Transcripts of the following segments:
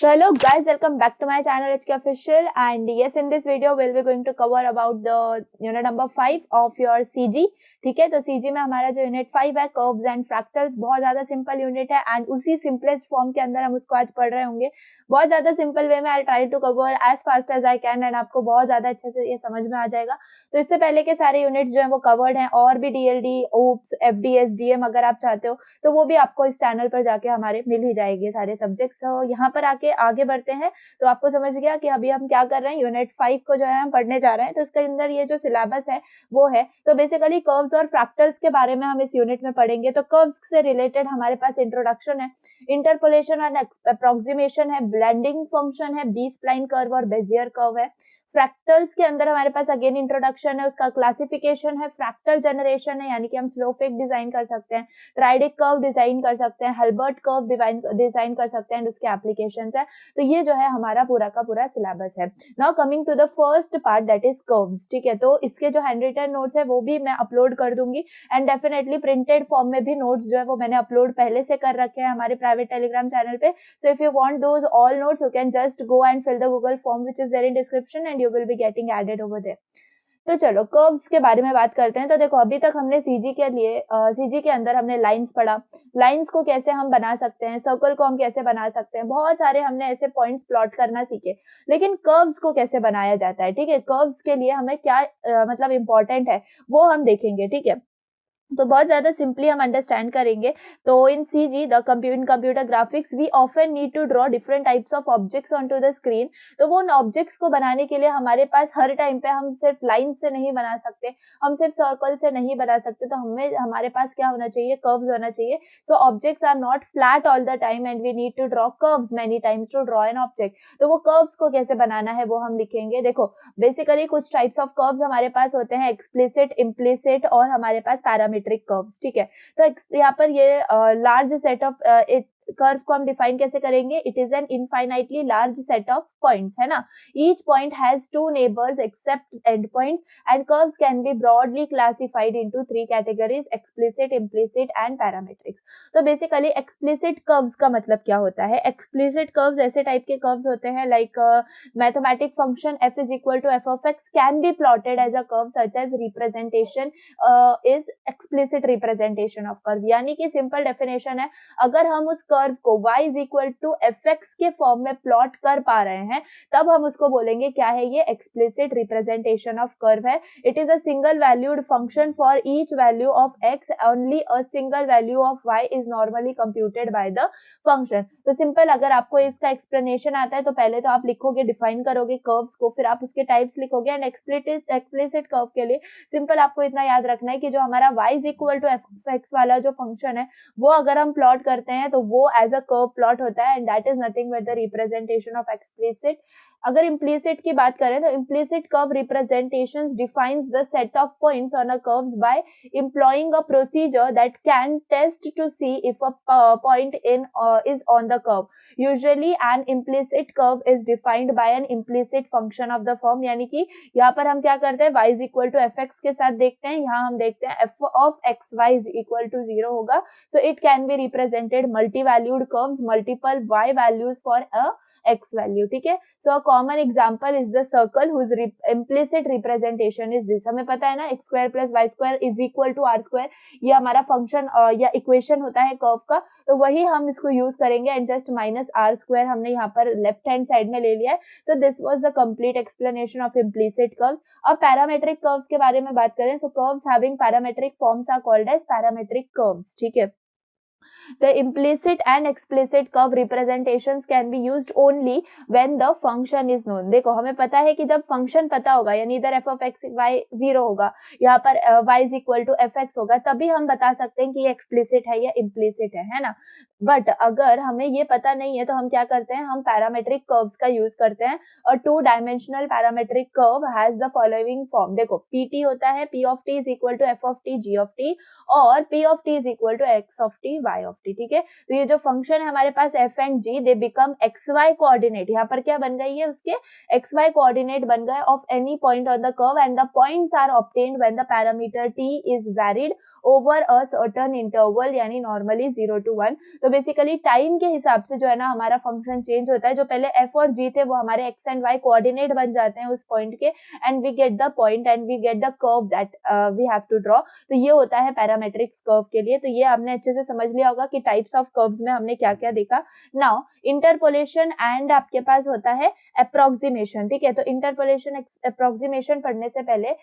So hello guys, welcome back to my channel HK Official, and yes, in this video we'll be going to cover about the unit number 5 of your CG. ठीक है, तो CG में हमारा जो unit 5 है curves and fractals, बहुत ज्यादा simple unit है एंड उसी सिंपलेस्ट फॉर्म के अंदर हम उसको आज पढ़ रहे होंगे। बहुत ज्यादा सिंपल वे में I try to cover as fast as I can and आपको बहुत ज्यादा अच्छे से ये समझ में आ जाएगा। तो इससे पहले के सारे यूनिट्स जो है वो कवर्ड हैं, और भी DLD, OOPS, FD, SDM अगर आप चाहते हो तो वो भी आपको इस चैनल पर जाके हमारे मिल ही जाएंगे सारे सब्जेक्ट्स। तो यहाँ पर आके आगे बढ़ते हैं तो आपको समझ गया कि अभी हम क्या कर रहे हैं, यूनिट 5 को जो है हम पढ़ने जा रहे हैं। तो इसके अंदर ये जो सिलेबस है वो है, तो बेसिकली कर्व्स और फ्रैक्टल्स के बारे में हम इस यूनिट में पढ़ेंगे। तो कर्व्स से रिलेटेड हमारे पास इंट्रोडक्शन है, इंटरपोलेशन और अप्रोक्सीमेशन है, ब्लेंडिंग फंक्शन है, बी स्प्लाइन कर्व और बेजियर कर्व है। फ्रैक्टल्स के अंदर हमारे पास अगेन इंट्रोडक्शन है, उसका क्लासिफिकेशन है, फ्रैक्टल जनरेशन है, यानी कि हम स्लोप एक डिजाइन कर सकते हैं, ट्राइडिक कर्व डिजाइन कर सकते हैं, हिल्बर्ट कर्व डिजाइन कर सकते हैं एंड उसके एप्लीकेशंस है। तो ये जो है हमारा पूरा का पूरा सिलेबस है। Now coming to the first part, that is curves. ठीक है, तो इसके जो हैंड रिटन नोट्स है वो भी मैं अपलोड कर दूंगी एंड डेफिनेटली प्रिंटेड फॉर्म में भी नोट्स जो है वो मैंने अपलोड पहले से कर रखे हैं हमारे प्राइवेट टेलीग्राम चैनल पे। So if you want those all notes you can just go and fill the Google form which is there in description and you will be getting added over there। तो चलो curves के बारे में बात करते हैं। तो देखो अभी तक हमने सीजी के लिए सीजी के अंदर हमने लाइंस पढ़ा, लाइंस को कैसे हम बना सकते हैं, सर्कल को हम कैसे बना सकते हैं, बहुत सारे हमने ऐसे पॉइंट्स प्लॉट करना सीखे। लेकिन कर्व्स को कैसे बनाया जाता है, ठीक है, कर्व्स के लिए हमें क्या मतलब इंपॉर्टेंट है वो हम देखेंगे। ठीक है, तो बहुत ज्यादा सिंपली हम अंडरस्टैंड करेंगे। तो in CG the computer graphics we often need to draw different types of objects on to the screen. तो वो उन ऑब्जेक्ट्स को बनाने के लिए हमारे पास हर टाइम पे हम सिर्फ लाइन से नहीं बना सकते, हम सिर्फ सर्कल से नहीं बना सकते। तो हमें हमारे पास क्या होना चाहिए, कर्व्स होना चाहिए। So objects are not flat all the time and we need to draw curves many times to draw an object. तो वो कर्व्स को कैसे बनाना है वो हम लिखेंगे। देखो बेसिकली कुछ टाइप्स ऑफ कर्व्स हमारे पास होते हैं, एक्सप्लिसिट, इम्प्लिसिट और हमारे पास पैरामीट्रिक कर्व्स। ठीक है, तो यहाँ पर ये लार्ज सेट ऑफ कर्व को हम डिफाइन कैसे करेंगे, it is an infinitely large set of points, है ना। Each point has two neighbours except end points and curves can be broadly classified into 3 categories, explicit, implicit and parametrics. तो basically explicit curves का मतलब क्या होता है, explicit curves ऐसे type के कर्व्स होते हैं like mathematic function f is equal to f of x can be plotted as a curve such as representation is explicit representation of curve। यानी कि सिंपल डेफिनेशन है, अगर हम उस कर्व को y is equal to fx के form में plot कर पा रहे हैं तब हम उसको बोलेंगे क्या है, ये एक्सप्लिसिट रिप्रेजेंटेशन ऑफ कर्व है। It is a single valued function for each value of x, only a single value of y is normally computed by the function. तो सिंपल अगर आपको इसका एक्सप्लेनेशन आता है तो पहले तो आप लिखोगे, डिफाइन करोगे कर्व्स को, फिर आप उसके टाइप्स लिखोगे एंड एक्सप्लिसिट कर्व के लिए सिंपल आपको इतना याद रखना है कि जो हमारा y is equal to f(x) वाला जो फंक्शन है वो अगर हम प्लॉट करते हैं तो वो एज अ कर्व प्लॉट होता है and that is nothing but the representation of explicit. अगर इम्प्लिसिट की बात करें तो implicit curve representations defines the set of points on a curves by employing a procedure that can test to see if a point in is on the curve. Usually an implicit curve is defined by an implicit function of the form। यानी कि यहाँ पर हम क्या करते हैं, y is equal to fx के साथ देखते हैं, यहाँ हम देखते हैं f of xy is equal to 0 होगा। So it can be represented multi-valued curves, multiple y values for a x value। ठीक है, so a common example is the circle whose implicit representation is this। हमें पता है ना x square plus y square is equal to r square, ये हमारा function या equation होता है कर्व का। तो वही हम इसको यूज करेंगे and just minus r square हमने यहाँ पर लेफ्ट हैंड साइड में ले लिया है। So this was the complete explanation of implicit curves. अब पैरामेट्रिक कर्व्स के बारे में बात करें, so curves having parametric forms are called as parametric curves. ठीक है, the implicit and explicit curve representations can be used only when the function is known। देखो हमें पता है कि जब फंक्शन पता होगा, यानी इधर f of x y 0 होगा, यहाँ पर y is equal to fx होगा, तभी हम बता सकते हैं कि ये एक्सप्लिसिट है या इम्प्लिसिट है ना। बट अगर हमें ये पता नहीं है तो हम क्या करते हैं, हम पैरामेट्रिक कर्व्स का यूज करते हैं। और 2 dimensional parametric curve has the following form. देखो pt होता है p of t is equal to f of t g of t और p of t is equal to x of t y of of t, ठीक है। तो ये जो function है हमारे पास f and g, they become x y coordinate, यहाँ पर क्या बन गई है, उसके एक्स वाई कोऑर्डिनेट बन गए of any point on the curve and the points are obtained when the parameter t is varied over a certain interval, यानी नॉर्मली 0 to 1। तो बेसिकली टाइम के हिसाब से जो है ना हमारा फंक्शन चेंज होता है, जो पहले एफ और जी थे वो हमारे एक्स एंड वाई कोऑर्डिनेट बन जाते हैं उस पॉइंट के, and we get the point and we get the curve that we have to draw. तो ये होता है पैरामेट्रिक्स कर्व के लिए। तो ये आपने अच्छे से समझ लिया होगा कि टाइप्स ऑफ कर्व्स में हमने क्या क्या देखा। नाउ इंटरपोलेशन एंड आपके पास होता है अप्रोक्सीमेशन, ठीक है। तो इंटरपोलेशन अप्रोक्सीमेशन पढ़ने से पहले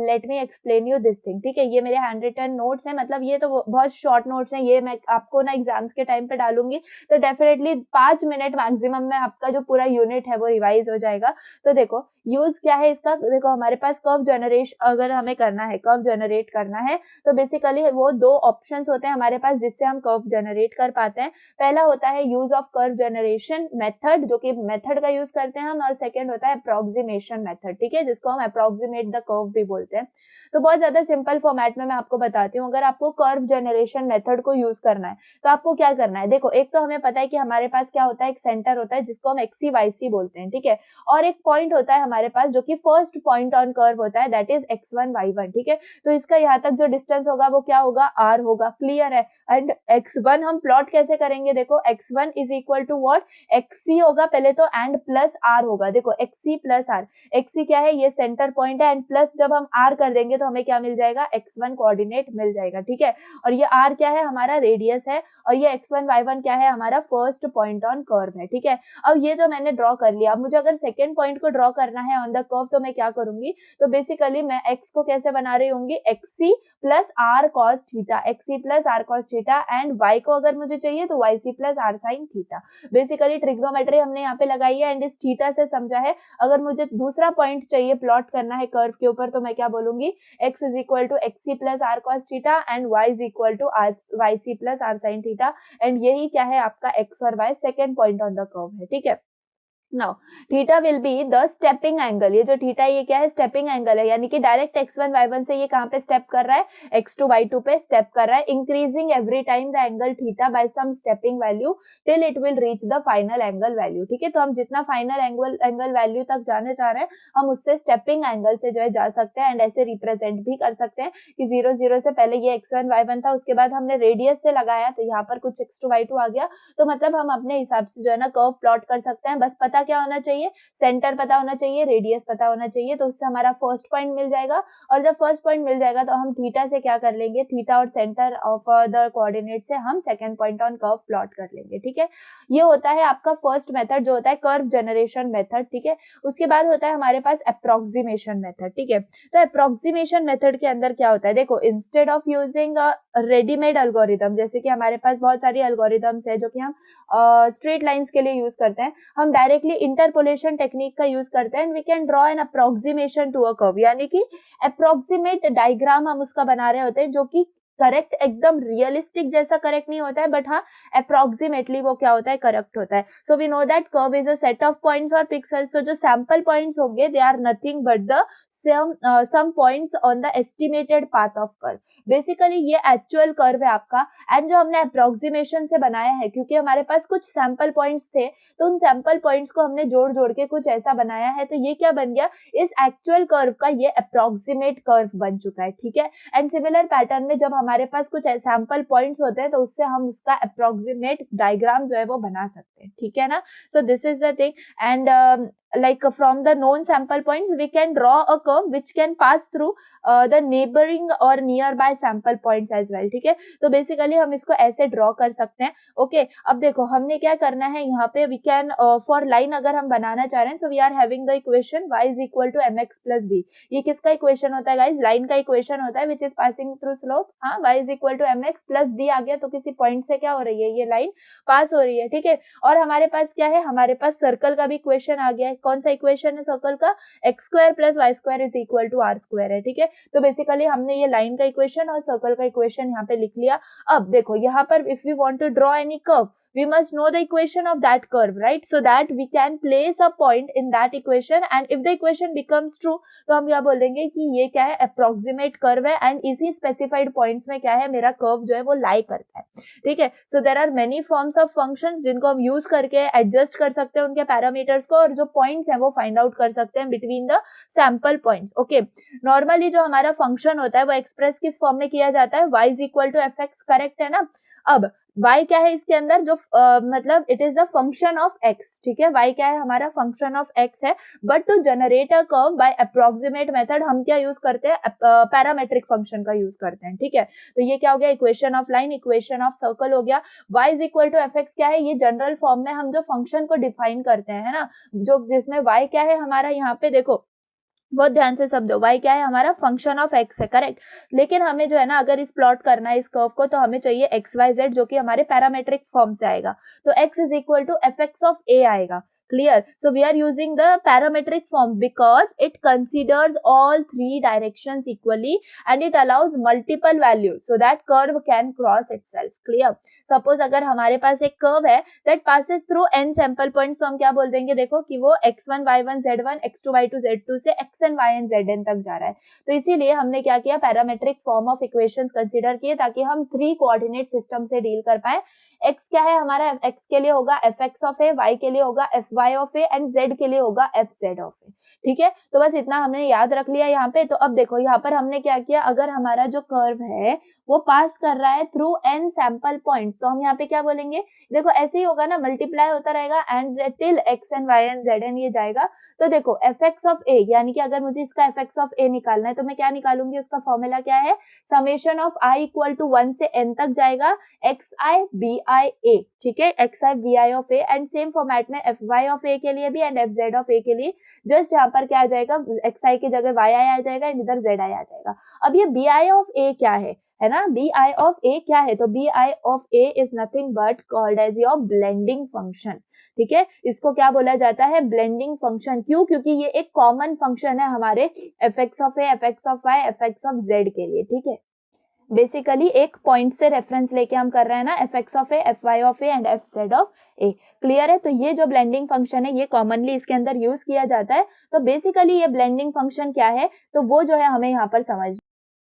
let me explain you this thing, ठीक है। ये मेरे हैंड रिटन नोट्स हैं, मतलब ये तो बहुत शॉर्ट नोट्स हैं, ये मैं आपको ना एग्जाम्स के टाइम पे डालूंगी, तो डेफिनेटली 5 मिनट मैक्सिमम में आपका जो पूरा यूनिट है वो रिवाइज हो जाएगा। तो देखो यूज क्या है इसका, देखो हमारे पास कर्व जनरेशन अगर हमें करना है, कर्व जनरेट करना है, तो बेसिकली वो दो ऑप्शंस होते हैं हमारे पास जिससे हम कर्व जनरेट कर पाते हैं। पहला होता है use of curve generation method, जो कि मेथड का यूज करते हैं हम, और सेकंड होता है अप्रोक्सीमेशन मेथड, ठीक है, जिसको हम अप्रोक्सीमेट द कर्व भी बोलते हैं। तो बहुत ज्यादा सिंपल फॉर्मेट में मैं आपको बताती हूँ। अगर आपको कर्व जनरेशन मेथड को यूज करना है तो आपको क्या करना है, देखो एक तो हमें पता है कि हमारे पास क्या होता है, एक सेंटर होता है जिसको हम एक्सी वाईसी बोलते हैं, ठीक है, और एक पॉइंट होता है हमारे पास जो कि फर्स्ट पॉइंट ऑन कर्व होता है, दैट इज x1 y1, ठीक है। तो इसका यहाँ तक जो डिस्टेंस होगा वो क्या होगा, r होगा, क्लियर है। एंड x1 हम प्लॉट कैसे करेंगे, देखो x1 is equal to what, xc होगा पहले तो, एंड प्लस r होगा, देखो xc प्लस r, xc क्या है, ये सेंटर पॉइंट है, एंड प्लस जब हम r कर देंगे तो हमें क्या मिल जाएगा, x1 कोऑर्डिनेट मिल जाएगा, ठीक है। और ये r क्या है, हमारा रेडियस है, और ये x1 y1 क्या है, हमारा फर्स्ट पॉइंट ऑन कर्व है, ठीक है। अब ये जो मैंने ड्रॉ कर लिया, अब मुझे अगर सेकंड पॉइंट को ड्रॉ करना है ऑन द कर्व, तो मैं क्या करूंगी, तो बेसिकली मैं x को कैसे बना रही होंगी, xc plus r cos theta, xc plus r cos theta, and y को अगर मुझे चाहिए तो yc plus r sin theta. Basically trigonometry हमने यहाँ पे लगाई है एंड इस थीटा से समझा है। अगर मुझे दूसरा पॉइंट चाहिए प्लॉट करना है कर्व के ऊपर, तो मैं क्या बोलूंगी, x is equal to xc plus r cos theta and y is equal to yc plus r sin theta, and यही क्या है आपका x और y second point on the curve है, ठीक है। Now theta will be the stepping angle, ये जो थीटा ये क्या है, स्टेपिंग एंगल है, यानी कि डायरेक्ट x1 y1 से ये कहां पे स्टेप कर रहा है, x2 y2 पे स्टेप कर रहा है, increasing every time the angle theta by some stepping value till it will reach the final angle value, ठीक है। तो हम जितना फाइनल एंगल वैल्यू तक जाने चाह रहे हैं, हम उससे स्टेपिंग एंगल से जो है जा सकते हैं, एंड ऐसे रिप्रेजेंट भी कर सकते हैं कि 0 0 से पहले ये x1 y1 था, उसके बाद हमने रेडियस से लगाया तो यहाँ पर कुछ x2 y2 आ गया, तो मतलब हम अपने हिसाब से जो है ना कर्व प्लॉट कर सकते हैं। बस पता क्या होना चाहिए, सेंटर पता होना चाहिए, रेडियस पता होना चाहिए, तो उससे हमारा फर्स्ट पॉइंट मिल जाएगा। और जब फर्स्ट पॉइंट मिल जाएगा तो हम थीटा से क्या कर लेंगे, थीटा और सेंटर ऑफ द कोऑर्डिनेट से हम second point on curve plot कर लेंगे, ठीक है। ये होता है आपका फर्स्ट मेथड जो होता है कर्व जनरेशन मेथड, ठीक है। उसके बाद होता है हमारे पास अप्रोक्सीमेशन मेथड, ठीक है। तो अप्रोक्सीमेशन मेथड के अंदर क्या होता है, देखो instead of using readymade algorithm, जैसे कि हमारे पास बहुत सारी एल्गोरिथम्स है जो कि हम स्ट्रेट लाइंस के लिए यूज करते हैं, हम डायरेक्टली इंटरपोलेशन टेक्निक का यूज करते हैं, and we can draw an approximation to a curve, यानी कि अप्रोक्सीमेट डायग्राम हम उसका बना रहे होते हैं, जो कि करेक्ट एकदम रियलिस्टिक जैसा करेक्ट नहीं होता है, बट हाँ अप्रोक्सीमेटली वो क्या होता है, करेक्ट होता है। So we know that curve is a set of points और पिक्सेल्स, सो जो सैंपल पॉइंट्स होंगे they are nothing but the some points on the estimated path of curve. Basically ये एक्चुअल कर्व है आपका, and जो हमने approximation से बनाया है, क्योंकि हमारे पास कुछ सैंपल पॉइंट्स थे, तो उन सैंपल पॉइंट्स को हमने जोड़ जोड़ के कुछ ऐसा बनाया है, तो ये क्या बन गया, इस एक्चुअल कर्व का ये अप्रोक्सीमेट कर्व बन चुका है, ठीक है। एंड सिमिलर पैटर्न में जब हमारे पास कुछ सैंपल पॉइंट्स होते हैं तो उससे हम उसका अप्रोक्सीमेट डायग्राम जो है वो बना सकते हैं, ठीक है ना। सो this is the thing, and like from the known sample points we can draw a curve which can pass through the neighboring or nearby sample points as well, ठीक है। तो बेसिकली हम इसको ऐसे ड्रॉ कर सकते हैं, ओके। अब देखो हमने क्या करना है यहाँ पे, वी कैन फॉर लाइन अगर हम बनाना चाह रहे हैं, so we are having the equation y is equal to mx plus b, ये किसका इक्वेशन होता है गाइज, लाइन का इक्वेशन होता है which is passing through slope, हाँ y is equal to mx plus b आ गया, तो किसी पॉइंट से क्या हो रही है, ये लाइन पास हो रही है, ठीक है। और हमारे पास क्या है, हमारे पास सर्कल का भी इक्वेशन आ गया है, कौन सा इक्वेशन है सर्कल का, x square plus y square is equal to r square है, ठीक है। तो बेसिकली हमने ये लाइन का इक्वेशन और सर्कल का इक्वेशन यहाँ पे लिख लिया। अब देखो यहाँ पर if we want to draw any curve, we must know the equation of that curve, right? So that we can place a point in that equation, and if the equation becomes true तो हम क्या बोल देंगे कि ये क्या है, approximate curve है, एंड इसी स्पेसिफाइड पॉइंट्स में क्या है, मेरा कर्व जो है वो लाई करता है, ठीक है। So there are many forms of functions जिनको हम यूज करके एडजस्ट कर सकते हैं उनके पैरामीटर्स को, और जो पॉइंट्स हैं वो फाइंड आउट कर सकते हैं between the sample points. Okay, normally जो हमारा फंक्शन होता है वो एक्सप्रेस किस फॉर्म में किया जाता है, y is equal to f x, correct है ना। अब y क्या है इसके अंदर, जो मतलब it is the function of x, ठीक है, y क्या है, हमारा फंक्शन ऑफ x है, but to generate a curve by approximate method हम क्या यूज करते हैं, पैरामेट्रिक फंक्शन का यूज करते हैं, ठीक है। तो ये क्या हो गया, equation of line, equation of circle हो गया। y is equal to f x क्या है, ये जनरल फॉर्म में हम जो फंक्शन को डिफाइन करते हैं, है ना, जो जिसमें y क्या है हमारा, यहाँ पे देखो बहुत ध्यान से समझो, y क्या है हमारा, फंक्शन ऑफ x है, करेक्ट। लेकिन हमें जो है ना, अगर इस प्लॉट करना है इस कर्व को, तो हमें चाहिए एक्स वाई जेड, जो कि हमारे पैरामेट्रिक फॉर्म से आएगा, तो x is equal to f x of a आएगा। Clear? So we are using the parametric form because it considers all three directions equally and it allows multiple values so that curve can cross itself. Clear? Suppose अगर हमारे पास एक curve है that passes through n sample points, तो हम क्या बोल देंगे, देखो कि वो x1 y1 z1 x2 y2 z2 से xn yn zn तक जा रहा है। तो इसीलिए हमने क्या किया, parametric form of equations consider किए ताकि हम 3 कोऑर्डिनेट सिस्टम से डील कर पाए। x क्या है हमारा, x के लिए होगा f x of a, y के लिए होगा f y of a, and z के लिए होगा एफ जेड ऑफ ए, ठीक है। तो बस इतना हमने याद रख लिया यहाँ पे। तो अब देखो यहाँ पर हमने क्या किया, अगर हमारा जो कर्व है वो पास कर रहा है थ्रू n सैंपल पॉइंट्स, तो हम यहाँ पे क्या बोलेंगे, देखो ऐसे ही होगा ना, मल्टीप्लाई होता रहेगा and till x n y n z n ये जाएगा। तो देखो एफ एक्स ऑफ ए, यानी कि अगर मुझे इसका एफ एक्स ऑफ ए निकालना है तो मैं क्या निकालूंगी, उसका फॉर्मूला क्या है, summation of i equal to 1 से n तक जाएगा x i b I a, ठीक है, x i b i of a, and same format में एफ वाई ऑफ ए के लिए भी and f z of a के लिए, जस्ट यहाँ पर क्या आ जाएगा, एक्स आई की जगह वाई आई आ जाएगा एंड इधर जेड आई आ जाएगा। अब ये बी आई ऑफ ए क्या है ना, बी आई ऑफ ए क्या है, तो b i of a is nothing but called as your blending function, ठीक है। इसको क्या बोला जाता है, ब्लेंडिंग फंक्शन। क्यों, क्योंकि ये एक कॉमन फंक्शन है हमारे f x of a, f x of y, f x of z के लिए, ठीक है। बेसिकली एक पॉइंट से रेफरेंस लेके हम कर रहे हैं ना, f x of a, f y of a and f z of a, clear है। तो ये जो ब्लेंडिंग फंक्शन है ये कॉमनली इसके अंदर यूज किया जाता है। तो बेसिकली ये ब्लेंडिंग फंक्शन क्या है, तो वो जो है हमें यहाँ पर समझ।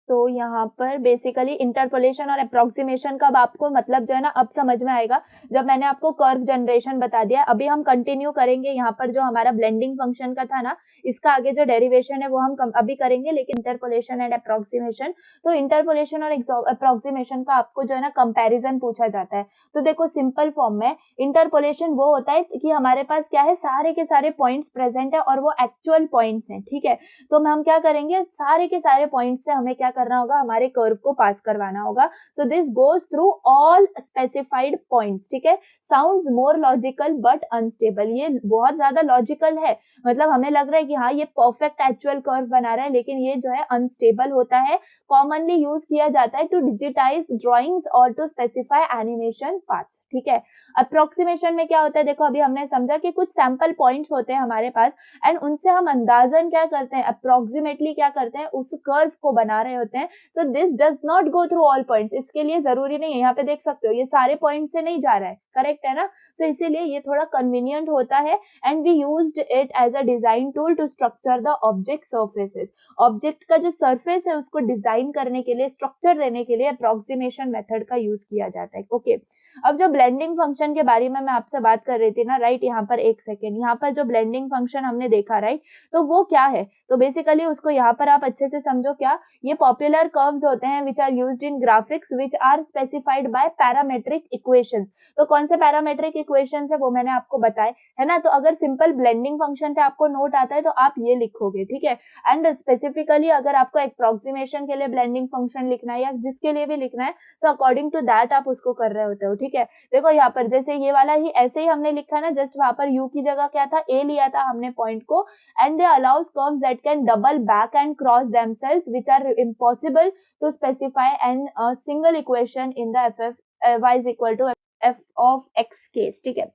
तो यहाँ पर बेसिकली इंटरपोलेशन और अप्रोक्सीमेशन का आपको मतलब जो है ना अब समझ में आएगा, जब मैंने आपको कर्व जनरेशन बता दिया। अभी हम कंटिन्यू करेंगे यहाँ पर जो हमारा ब्लेंडिंग फंक्शन का था ना, इसका आगे जो डेरिवेशन है वो हम अभी करेंगे, लेकिन इंटरपोलेशन एंड अप्रोक्सीमेशन, तो इंटरपोलेशन और अप्रोक्सीमेशन का आपको जो है ना कंपैरिजन पूछा जाता है। तो देखो सिंपल फॉर्म में इंटरपोलेशन वो होता है कि हमारे पास क्या है, सारे के सारे पॉइंट्स प्रेजेंट है और वो एक्चुअल पॉइंट्स हैं, ठीक है। तो हम क्या करेंगे, सारे के सारे पॉइंट्स से हमें क्या करना होगा, हमारे कर्व को पास करवाना होगा। So this goes through all specified points, ठीक है। Sounds more logical but unstable, ये बहुत ज्यादा लॉजिकल है, मतलब हमें लग रहा है कि हाँ ये परफेक्ट एक्चुअल कर्व बना रहा है, लेकिन ये जो है अनस्टेबल होता है। कॉमनली यूज किया जाता है टू डिजिटाइज ड्रॉइंग्स और टू स्पेसिफाई एनिमेशन पाथ्स, ठीक है। अप्रोक्सीमेशन में क्या होता है, देखो अभी हमने समझा कि कुछ सैंपल पॉइंट्स होते हैं हमारे पास एंड उनसे हम अंदाजन क्या करते हैं, अप्रोक्सीमेटली क्या करते हैं, उस कर्व को बना रहे होते हैं। So this does not go through all points, इसके लिए जरूरी नहीं है, यहाँ पे देख सकते हो ये सारे पॉइंट से नहीं जा रहा है, करेक्ट है ना। सो इसीलिए ये थोड़ा कन्वीनियंट होता है and we used it as a design tool to structure the object surfaces. Object का जो सरफेस है उसको डिजाइन करने के लिए, स्ट्रक्चर देने के लिए अप्रोक्सीमेशन मेथड का यूज किया जाता है, ओके। अब जो ब्लेंडिंग फंक्शन के बारे में मैं आपसे बात कर रही थी ना, राइट, यहाँ पर एक सेकेंड, यहाँ पर जो ब्लेंडिंग फंक्शन हमने देखा, राइट, तो वो क्या है, तो बेसिकली उसको यहाँ पर आप अच्छे से समझो। क्या, ये पॉपुलर कर्व्स होते हैं which are used in graphics which are specified by parametric equations. तो कौन से पैरामेट्रिक इक्वेशंस है वो मैंने आपको बताए, है ना। तो अगर सिंपल ब्लेंडिंग फंक्शन पे आपको नोट आता है तो आप ये लिखोगे, ठीक है। एंड स्पेसिफिकली अगर आपको अप्रोक्सीमेशन के लिए ब्लेंडिंग फंक्शन लिखना है या जिसके लिए भी लिखना है, सो अकॉर्डिंग टू दैट आप उसको कर रहे होते हो, ठीक है। देखो यहाँ पर जैसे ये वाला ही ऐसे ही हमने लिखा ना, जस्ट वहां पर u की जगह क्या था, a लिया था हमने पॉइंट को, and they allows curves that can double back and cross themselves which are impossible to specify an single equation in the y is equal to f of x case, ठीक है।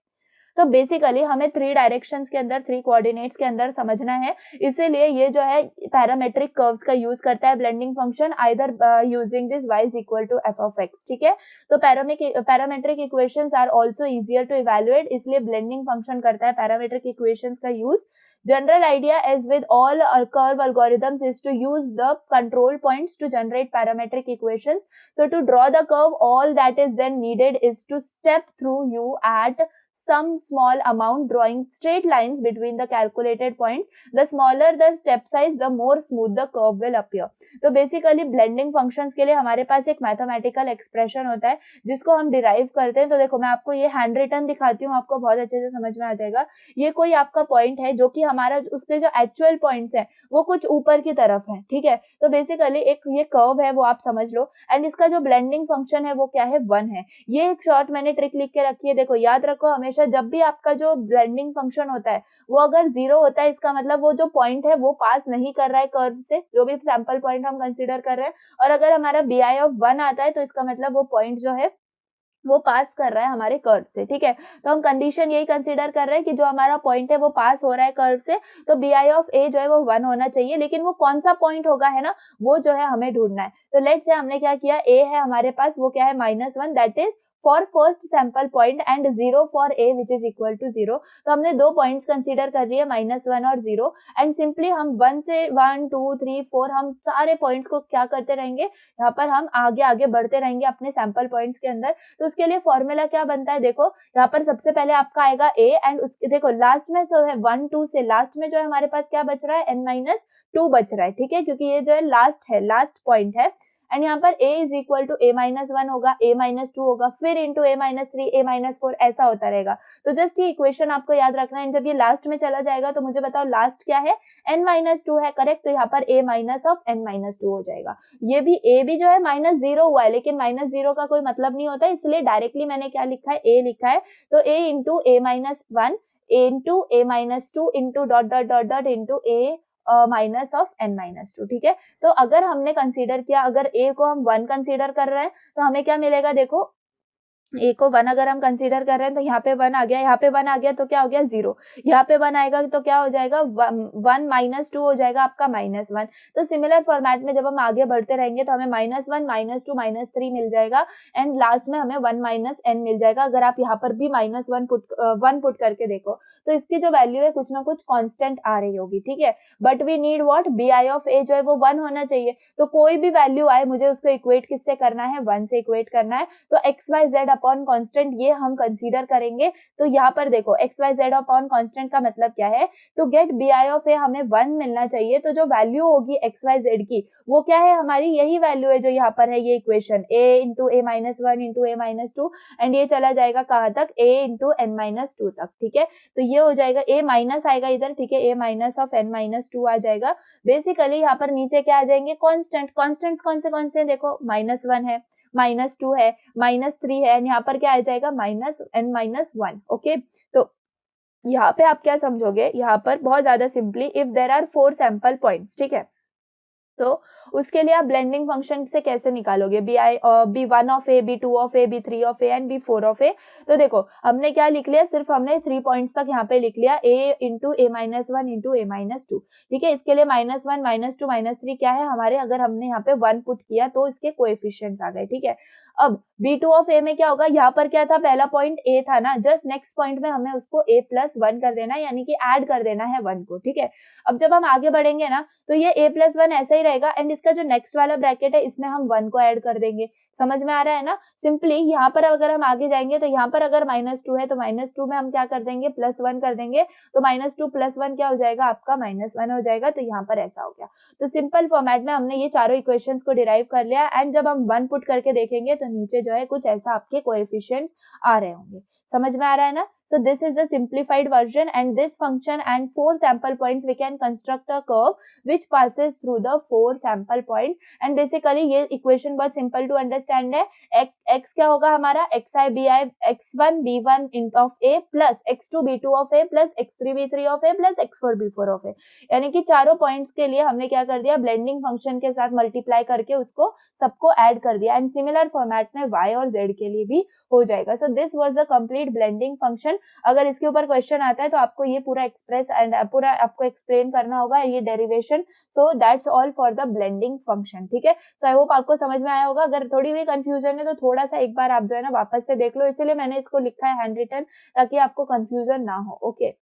तो basically हमें 3 directions के अंदर 3 coordinates के अंदर समझना है, इसीलिए ये जो है पैरामेट्रिक कर्व्स का यूज करता है blending function either using this y is equal to f of x, ठीक है। तो parametric equations are also easier to evaluate, इसलिए ब्लेंडिंग फंक्शन करता है पैरामेट्रिक इक्वेशंस का use. General idea as with all curve algorithms is to use the control points to generate parametric equations. So to draw the curve, all that is then needed is to step through u at some small amount, drawing straight lines between the calculated points. The smaller the step size, the more smooth the curve will appear. तो basically blending functions के लिए हमारे पास एक mathematical expression होता है जिसको हम derive करते हैं। तो देखो मैं आपको ये हैंड रिटन दिखाती हूँ, आपको बहुत अच्छे से समझ में आ जाएगा। ये कोई आपका पॉइंट है जो कि हमारा उसके जो एक्चुअल पॉइंट्स हैं वो कुछ ऊपर की तरफ है, ठीक है। तो बेसिकली एक ये कर्व है वो आप समझ लो, एंड इसका जो ब्लेंडिंग फंक्शन है वो क्या है, 1 है। ये एक शॉर्ट मैंने ट्रिक लिख के रखी है, देखो याद रखो हमेशा जब भी आपका जो ब्लेंडिंग फंक्शन होता है वो अगर 0 होता है, इसका मतलब वो जो पॉइंट है वो पास नहीं कर रहा है कर्व से, जो भी सैंपल पॉइंट हम कंसीडर कर रहे हैं। और अगर हमारा bi ऑफ 1 आता है तो इसका मतलब वो पॉइंट जो है वो पास कर रहा है हमारे कर्व से, ठीक है। तो हम कंडीशन यही कंसीडर कर रहे हैं कि जो हमारा पॉइंट है वो पास हो रहा है कर्व से, तो bi ऑफ a जो है वो 1 होना चाहिए, लेकिन वो कौन सा पॉइंट होगा है ना, वो जो है हमें ढूंढना है। तो लेट्स से हमने क्या किया, a है हमारे पास, वो क्या है -1, that is for first sample point and 0 for a which is equal to 0। तो हमने दो पॉइंट्स कंसीडर कर लिए -1 और 0, एंड सिंपली हम 1 से 1 2 3 4 हम सारे पॉइंट्स को क्या करते रहेंगे, यहाँ पर हम आगे आगे बढ़ते रहेंगे अपने सैंपल पॉइंट्स के अंदर। तो उसके लिए फॉर्मूला क्या बनता है, देखो यहाँ पर सबसे पहले आपका आएगा a, एंड उसके देखो लास्ट में जो है 1 2 से लास्ट में जो है हमारे पास क्या बच रहा है, n-2 बच रहा है, ठीक है, क्योंकि ये जो है लास्ट पॉइंट है। एंड यहाँ पर a is equal to a-1 होगा, a-2 होगा, फिर इंटू a-3, a-4 ऐसा होता रहेगा। तो जस्ट ये इक्वेशन आपको याद रखना है। जब ये लास्ट में चला जाएगा तो मुझे बताओ लास्ट क्या है, n-2 है, करेक्ट। तो यहाँ पर a माइनस ऑफ n-2 हो जाएगा। ये भी a भी जो है -0 हुआ है, लेकिन -0 का कोई मतलब नहीं होता, इसलिए डायरेक्टली मैंने क्या लिखा है, a लिखा है। तो a into a-1 into a-2 into dot into a minus of n-2, ठीक है। तो अगर हमने कंसीडर किया, अगर a को हम 1 कंसीडर कर रहे हैं तो हमें क्या मिलेगा, देखो a को 1 अगर हम कंसीडर कर रहे हैं तो यहाँ पे 1 आ गया, यहाँ पे 1 आ गया तो क्या हो गया 0, यहाँ पे 1 आएगा तो क्या हो जाएगा 1 -2 हो जाएगा आपका -1। तो सिमिलर फॉर्मेट में जब हम आगे बढ़ते रहेंगे तो हमें -1 -2 -3 मिल जाएगा, एंड लास्ट में हमें 1 - n मिल जाएगा। अगर आप यहाँ पर भी -1 पुट करके देखो तो इसकी जो वैल्यू है कुछ ना कुछ कॉन्स्टेंट आ रही होगी, ठीक है। But we need what, bi of a जो है वो 1 होना चाहिए। तो कोई भी वैल्यू आए मुझे उसको इक्वेट किससे करना है, 1 से इक्वेट करना है। तो xyz अपॉन कांस्टेंट ये हम कंसीडर करेंगे। तो यहाँ पर देखो xyz अपॉन कांस्टेंट का मतलब क्या है, to get bi of a हमें 1 मिलना चाहिए। तो जो वैल्यू होगी xyz की वो क्या है, हमारी यही वैल्यू है जो यहाँ पर है, ये equation a into a-1 into a-2, and ये चला जाएगा कहाँ तक, a इंटू n-2 तक, ठीक है। तो ये हो जाएगा, a माइनस आएगा इधर, ठीक है, a माइनस ऑफ n-2 आ जाएगा। बेसिकली यहाँ पर नीचे क्या आ जाएंगे, कॉन्स्टेंट। कॉन्स्टेंट्स कौन से हैं, देखो -1 है, -2 है, -3 है, एंड यहाँ पर क्या आ जाएगा -n-1, ओके। तो यहाँ पे आप क्या समझोगे, यहाँ पर बहुत ज्यादा simply, if there are 4 sample points, ठीक है, तो उसके लिए आप ब्लेंडिंग फंक्शन से कैसे निकालोगे, b1 of a, b2 of a, b3 of a and b4 of a। तो देखो हमने क्या लिख लिया, सिर्फ हमने 3 पॉइंट्स तक यहाँ पे लिख लिया, a into a-1 into a-2, ठीक है। इसके लिए -1 -2 -3 क्या है हमारे, अगर हमने यहाँ पे 1 पुट किया तो इसके कोएफिशिएंट्स आ गए, ठीक है। अब b2 ऑफ a में क्या होगा, यहाँ पर क्या था, पहला पॉइंट a था ना, जस्ट नेक्स्ट पॉइंट में हमें उसको a+1 कर देना है, यानी कि ऐड कर देना है 1 को, ठीक है। अब जब हम आगे बढ़ेंगे ना तो ये a+1 ऐसा ही रहेगा, एंड इसका जो नेक्स्ट वाला ब्रैकेट है इसमें हम 1 को ऐड कर देंगे। समझ में आ रहा है ना। सिंपली यहाँ पर अगर हम आगे जाएंगे तो यहाँ पर अगर -2 है तो -2 में हम क्या कर देंगे, +1 कर देंगे। तो -2 + 1 क्या हो जाएगा, आपका -1 हो जाएगा। तो यहाँ पर ऐसा हो गया। तो सिंपल फॉर्मेट में हमने ये चारों इक्वेशंस को डिराइव कर लिया, एंड जब हम 1 पुट करके देखेंगे तो नीचे जो है कुछ ऐसा आपके कोएफिशिएंट्स आ रहे होंगे। समझ में आ रहा है ना। So this is the simplified version, and this function and 4 sample points we can construct a curve which passes through the 4 sample points, and basically ये equation बहुत simple to understand स्टैंड है, x क्या होगा हमारा xi bi x1 b1 int of a plus x2 b2 of a plus x3 b3 of a plus x4 b4 of a, यानी कि चारों points के लिए हमने क्या कर दिया, ब्लेंडिंग फंक्शन के साथ मल्टीप्लाई करके उसको सबको ऐड कर दिया एंड सिमिलर फॉर्मेट में y और z के लिए भी हो जाएगा. सो this was the complete blending function. अगर इसके ऊपर क्वेश्चन आता है तो आपको ये पूरा एक्सप्रेस एंड पूरा आपको एक्सप्लेन करना होगा ये derivation. So that's all for the blending function. ठीक है, सो आई होप आपको समझ में आया होगा. अगर थोड़ी भी कंफ्यूजन है तो थोड़ा सा एक बार आप जो है ना वापस से देख लो, इसीलिए मैंने इसको लिखा है हैंड रिटन ताकि आपको कंफ्यूजन ना हो. Okay,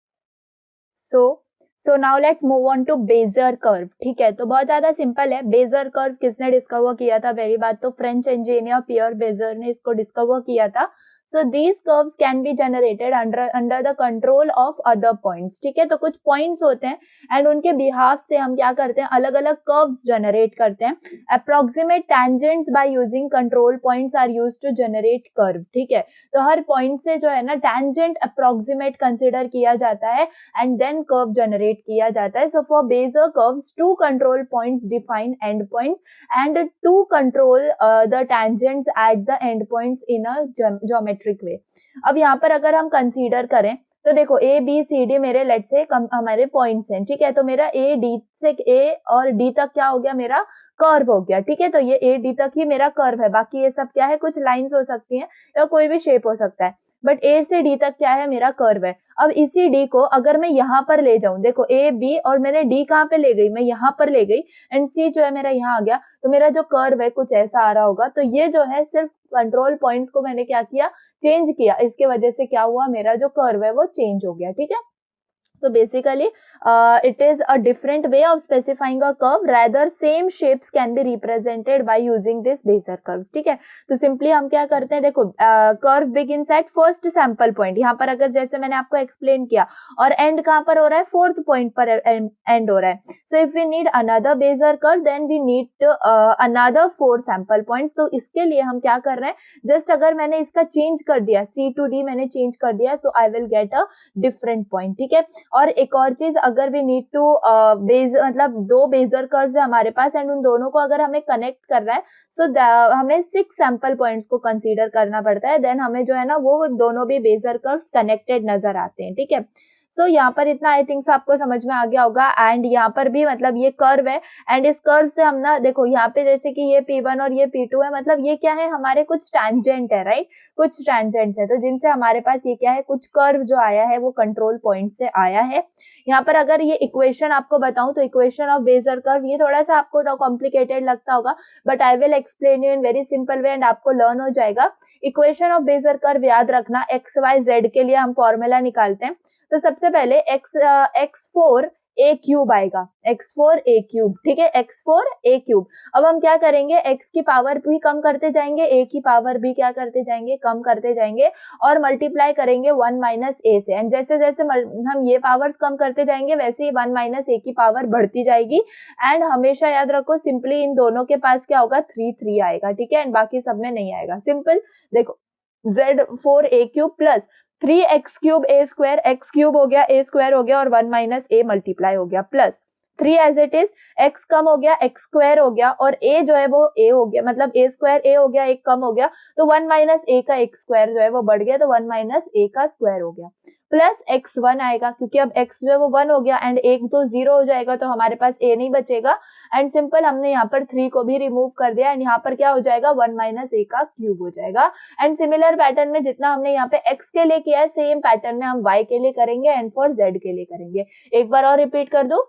so now let's move on to Bezier curve. ठीक है, तो बहुत ज्यादा सिंपल है. बेजर कर्व किसने डिस्कवर किया था? पहली बात तो फ्रेंच इंजीनियर पियर बेजर ने इसको डिस्कवर किया था. So these curves can be generated under the control of other points. ठीक है, तो कुछ points होते हैं एंड उनके behalf से हम क्या करते हैं, अलग अलग curves generate करते हैं. Approximate tangents by using control points are used to generate curve. ठीक है, तो हर point से जो है ना tangent approximate consider किया जाता है and then curve generate किया जाता है. So for Bezier curves, two control points define endpoints and two control the tangents at the endpoints in a geometry वे. अब यहाँ पर अगर हम कंसीडर करें तो देखो ए बी सी डी मेरे लेट से हमारे पॉइंट्स हैं. ठीक है, तो मेरा ए डी से ए और डी तक क्या हो गया, मेरा कर्व हो गया. ठीक है, तो ये ए डी तक ही मेरा कर्व है. बाकी ये सब क्या है, कुछ लाइंस हो सकती हैं या कोई भी शेप हो सकता है, बट ए से डी तक क्या है, मेरा कर्व है. अब इसी डी को अगर मैं यहाँ पर ले जाऊं, देखो ए बी और मैंने डी कहाँ पे ले गई, मैं यहाँ पर ले गई एंड सी जो है मेरा यहाँ आ गया, तो मेरा जो कर्व है कुछ ऐसा आ रहा होगा. तो ये जो है सिर्फ कंट्रोल पॉइंट्स को मैंने क्या किया, चेंज किया. इसके वजह से क्या हुआ, मेरा जो कर्व है वो चेंज हो गया. ठीक है, तो basically it is a different way of specifying a curve, rather same shapes can be represented by using this Bezier curves. ठीक है, तो सिंपली हम क्या करते हैं, देखो curve begins at first sample point. यहाँ पर अगर जैसे मैंने आपको एक्सप्लेन किया, और एंड कहाँ पर हो रहा है, फोर्थ पॉइंट पर एंड हो रहा है. So if we need another Bezier curve then we need another 4 sample points. तो इसके लिए हम क्या कर रहे हैं, जस्ट अगर मैंने इसका चेंज कर दिया, C to D मैंने चेंज कर दिया, so I will get a different point. ठीक है, और एक और चीज, अगर वी नीड टू मतलब 2 बेजर कर्व्स है हमारे पास एंड उन दोनों को अगर हमें कनेक्ट करना है, सो हमें 6 सैंपल पॉइंट्स को कंसीडर करना पड़ता है. देन हमें जो है ना वो दोनों भी बेजर कर्व्स कनेक्टेड नजर आते हैं. ठीक है, सो यहाँ पर इतना आई थिंक आपको समझ में आ गया होगा. एंड यहाँ पर भी मतलब ये कर्व है एंड इस कर्व से हम ना देखो यहाँ पे जैसे कि ये P1 और ये P2 है, मतलब ये क्या है, हमारे कुछ टैंजेंट है, राइट, कुछ टैंजेंट्स है, तो जिनसे हमारे पास ये क्या है, कुछ कर्व जो आया है वो कंट्रोल पॉइंट से आया है. यहाँ पर अगर ये इक्वेशन आपको बताऊं तो इक्वेशन ऑफ बेजर कर्व, ये थोड़ा सा आपको कॉम्प्लिकेटेड लगता होगा, but I will explain you in very simple way and आपको लर्न हो जाएगा. इक्वेशन ऑफ बेजर कर्व याद रखना, एक्स वाई जेड के लिए हम फॉर्मूला निकालते हैं. तो सबसे पहले x4 a क्यूब आएगा, x4 a क्यूब. ठीक है, x4 a क्यूब. अब हम क्या करेंगे, x की पावर भी कम करते जाएंगे, a की पावर भी क्या करते जाएंगे, कम करते जाएंगे और मल्टीप्लाई करेंगे 1 माइनस a से. एंड जैसे जैसे हम ये पावर्स कम करते जाएंगे वैसे ही 1 माइनस a की पावर बढ़ती जाएगी. एंड हमेशा याद रखो, सिंपली इन दोनों के पास क्या होगा, 3 आएगा. ठीक है, एंड बाकी सब में नहीं आएगा. सिंपल देखो, z4 a cube plus 3x cube a square, x cube हो गया, a स्क्वायर हो गया और 1 माइनस a मल्टीप्लाई हो गया, plus 3 as it is, x कम हो गया, x स्क्वायर हो गया और a जो है वो a हो गया, मतलब a स्क्वायर a हो गया, एक कम हो गया, तो 1 माइनस a का एक स्क्वायर जो है वो बढ़ गया, तो 1 माइनस a का स्क्वायर हो गया, प्लस x1 आएगा क्योंकि अब x जो है वो 1 हो गया एंड 1 तो 0 हो जाएगा, तो हमारे पास a नहीं बचेगा. एंड सिंपल हमने यहाँ पर 3 को भी रिमूव कर दिया एंड यहाँ पर क्या हो जाएगा, 1 माइनस a का क्यूब हो जाएगा. एंड सिमिलर पैटर्न में जितना हमने यहाँ पे x के लिए किया है, सेम पैटर्न में हम y के लिए करेंगे एंड फॉर z के लिए करेंगे. एक बार और रिपीट कर दो,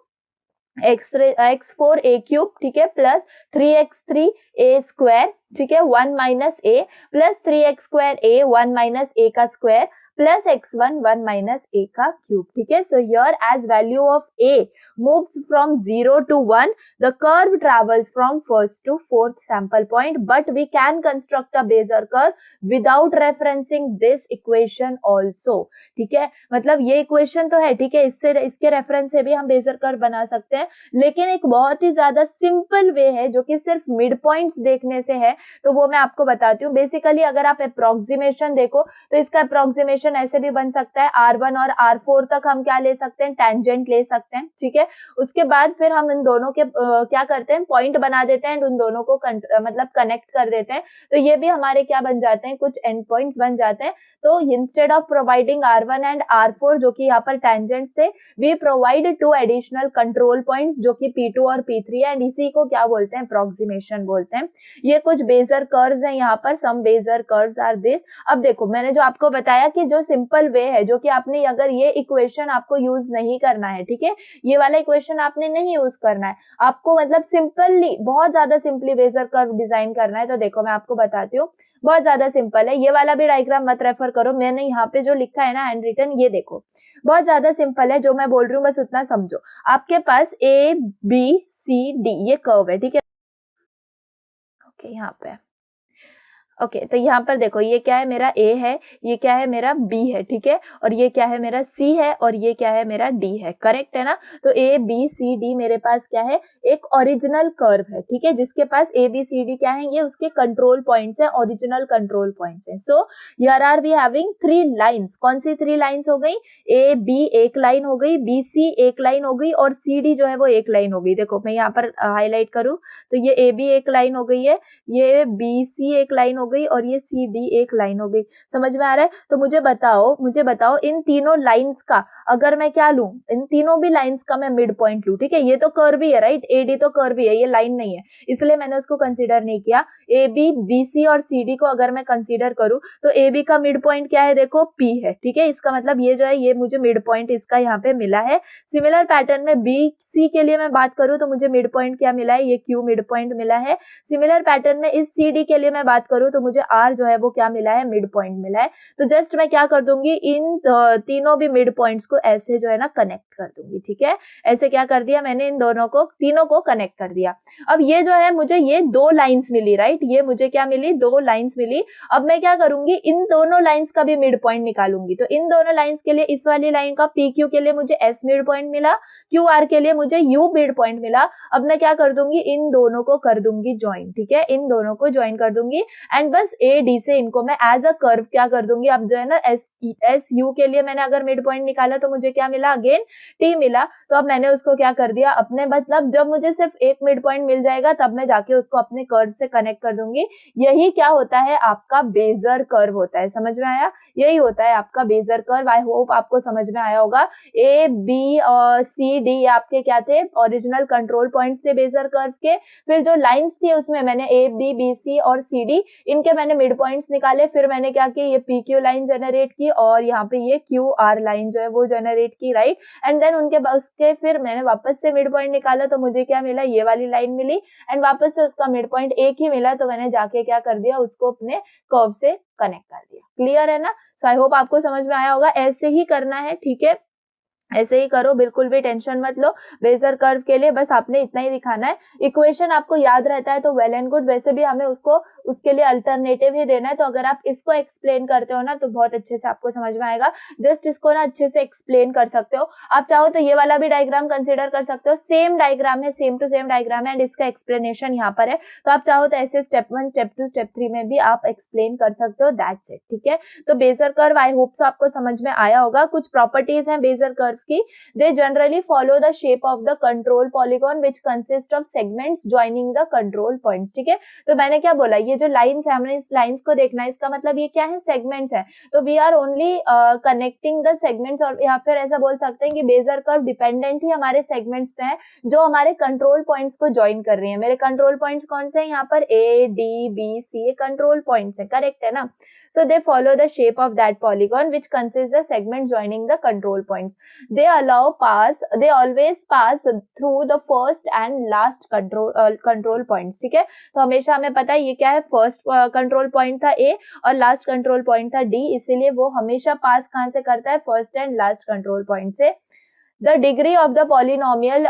x4 a क्यूब, ठीक है, प्लस 3x3 a स्क्वायर, ठीक है, 1 minus a plus 3x square a 1 minus a का square plus x1 1 minus a का क्यूब. ठीक है, so here as value of a moves from 0 to 1, the curve travels from first to fourth sample point, but we can construct a Bezier curve without referencing this equation also. ठीक है, मतलब ये equation तो है, ठीक है, इसके reference से भी हम Bezier curve बना सकते हैं, लेकिन एक बहुत ही ज्यादा सिंपल वे है जो कि सिर्फ मिड पॉइंट्स देखने से है तो वो मैं आपको बताती हूँ। बेसिकली अगर आप अप्रोक्सीमेशन देखो तो इसका अप्रोक्सीमेशन ऐसे भी बन सकता है, R1 और R4 तक हम क्या ले सकते हैं, टेंजेंट ले सकते हैं, ठीक है। उसके बाद फिर हम इन दोनों के क्या करते हैं, पॉइंट बना देते हैं, उन दोनों को मतलब कनेक्ट कर देते हैं, तो ये भी हमारे क्या बन जाते हैं, कुछ एंड पॉइंट्स बन जाते हैं। तो instead of providing R1 and R4 जो कि यहाँ पर टेंजेंट्स थे, we provide 2 additional control points जो कि P2 और P3 है, एंड इसी को क्या बोलते हैं, अप्रोक्सीमेशन बोलते हैं। ये कुछ बेजर कर्व्स हैं यहाँ पर, सम बेजर कर्व्स आर दिस। अब देखो मैंने जो आपको बताया कि जो सिंपल वे है, जो कि आपने अगर ये इक्वेशन आपको यूज नहीं करना है, ठीक है, ये वाला इक्वेशन आपने नहीं यूज करना है, आपको मतलब सिंपली बहुत ज्यादा सिंपली बेजर कर्व डिजाइन करना है। तो देखो मैं आपको बताती हूँ, बहुत ज्यादा सिंपल है, ये वाला भी डायग्राम मत रेफर करो, मैंने यहाँ पे जो लिखा है ना हैंड रिटन, ये देखो बहुत ज्यादा सिंपल है, जो मैं बोल रही हूँ बस उतना समझो। आपके पास ABCD ये कर्व है, ठीक है, ओके यहाँ पे ओके तो यहाँ पर देखो ये क्या है, मेरा A है, ये क्या है, मेरा B है, ठीक है, और ये क्या है, मेरा C है, और ये क्या है, मेरा D है, करेक्ट है ना। तो ABCD मेरे पास क्या है, एक ओरिजिनल कर्व है, ठीक है, जिसके पास ABCD क्या है, ये उसके कंट्रोल पॉइंट्स हैं, ओरिजिनल कंट्रोल पॉइंट्स हैं। So here are we having 3 lines. कौन सी 3 लाइंस हो गई, AB एक लाइन हो गई, BC एक लाइन हो गई, और CD जो है वो एक लाइन हो गई। देखो मैं यहाँ पर हाईलाइट करूँ तो ये AB एक लाइन हो गई है, ये BC एक लाइन हो गई, और ये CD एक लाइन हो गई। समझ में आ रहा है। तो मुझे बताओ इन तीनों लाइंस का अगर मैं क्या लूं, इन तीनों भी लाइंस का मैं मिड पॉइंट लूं, ठीक है, ये तो कर्व ही है, राइट, AD तो कर्व ही है, ये लाइन नहीं है, इसलिए मैंने उसको कंसीडर नहीं किया। AB BC और CD को अगर मैं कंसीडर करूं तो AB का मिड पॉइंट क्या है, देखो P है, ठीक है, इसका मतलब ये जो है, ये मुझे मिड पॉइंट इसका यहाँ पे मिला है। सिमिलर पैटर्न में BC के लिए मैं बात करूं तो मुझे मिड पॉइंट क्या मिला है, ये Q मिड पॉइंट मिला है। सिमिलर पैटर्न में इस CD के लिए मैं बात करूं तो मुझे R जो है वो क्या मिला है, मिड पॉइंट मिला है। तो जस्ट मैं क्या कर दूंगी, इन तीनों भी मिड पॉइंट्स को ऐसे जो है ना कनेक्ट कर दूंगी, ठीक है, ऐसे क्या कर दिया मैंने, इन दोनों को, तीनों को कनेक्ट कर दिया। अब ये जो है मुझे ये 2 लाइंस मिली, राइट, ये मुझे क्या मिली, 2 लाइंस मिली। अब मैं क्या करूंगी, इन दोनों लाइंस का भी मिड पॉइंट निकालूंगी। तो इन दोनों लाइंस के लिए, इस वाली लाइन का PQ के लिए मुझे S मिड पॉइंट मिला, QR के लिए मुझे U मिड पॉइंट मिला। अब मैं क्या कर दूंगी, इन दोनों को कर दूंगी ज्वाइन, ठीक है, इन दोनों को ज्वाइन कर दूंगी, एंड बस AD से इनको मैं एज अ कर्व क्या कर दूंगी। अब जो है ना SU के लिए मैंने अगर मिड पॉइंट निकाला तो मुझे क्या मिला, अगेन T मिला। तो अब मैंने उसको क्या कर दिया, अपने मतलब जब मुझे सिर्फ एक मिड पॉइंट मिल जाएगा तब मैं जाके उसको अपने कर्व से कनेक्ट कर दूंगी। यही क्या होता है, आपका बेजर कर्व होता है। समझ में आया, यही होता है आपका बेजर कर्व। आई होप आपको समझ में आया होगा। A B और C D आपके क्या थे, ओरिजिनल कंट्रोल पॉइंट्स थे बेजर कर्व के। फिर जो लाइंस थी उसमें मैंने A B B C और C D इनके मैंने मिड पॉइंट्स निकाले। फिर मैंने क्या किया, ये PQ लाइन जनरेट की और यहाँ पे ये QR लाइन जो है वो जनरेट की, राइट, एंड देन उसके फिर मैंने वापस से मिड पॉइंट निकाला तो मुझे क्या मिला, ये वाली लाइन मिली, एंड वापस से उसका मिड पॉइंट एक ही मिला। तो मैंने जाके क्या कर दिया, उसको अपने कर्व से कनेक्ट कर दिया। क्लियर है ना। सो आई होप आपको समझ में आया होगा। ऐसे ही करना है, ठीक है, ऐसे ही करो, बिल्कुल भी टेंशन मत लो। बेजर कर्व के लिए बस आपने इतना ही दिखाना है। इक्वेशन आपको याद रहता है तो वेल एंड गुड, वैसे भी हमें उसको उसके लिए अल्टरनेटिव ही देना है। तो अगर आप इसको एक्सप्लेन करते हो ना तो बहुत अच्छे से आपको समझ में आएगा। जस्ट इसको ना अच्छे से एक्सप्लेन कर सकते हो। आप चाहो तो ये वाला भी डायग्राम कंसिडर कर सकते हो, सेम डायग्राम है, सेम टू सेम डायग्राम है, एंड इसका एक्सप्लेनेशन यहाँ पर है। तो आप चाहो तो ऐसे स्टेप 1 स्टेप 2 स्टेप 3 में भी आप एक्सप्लेन कर सकते हो। दैट्स इट, ठीक है। तो Bezier curve I hope so आपको समझ में आया होगा। कुछ प्रॉपर्टीज हैं बेजर कर्व की। They generally follow the shape of the control polygon which consists of segments joining the control points, ठीक है। तो मैंने क्या बोला, ये जो लाइंस है हमने इस लाइंस को देखना है, इसका मतलब ये क्या है, सेगमेंट्स है। तो we are only connecting the segments, और या फिर ऐसा बोल सकते हैं कि बेजर कर्व डिपेंडेंट ही हमारे सेगमेंट्स पे है जो हमारे कंट्रोल पॉइंट्स को ज्वाइन कर रही है। मेरे कंट्रोल पॉइंट्स कौन से हैं यहाँ पर, A D B C, ये कंट्रोल पॉइंट्स है, करेक्ट है ना। So they follow the shape of that polygon which consists the segment joining the control points. They always pass through the first and last control points, ठीक है। तो हमेशा हमें पता है ये क्या है, फर्स्ट कंट्रोल पॉइंट था A और लास्ट कंट्रोल पॉइंट था D, इसीलिए वो हमेशा पास कहां से करता है, first and last control point से। the degree of the polynomial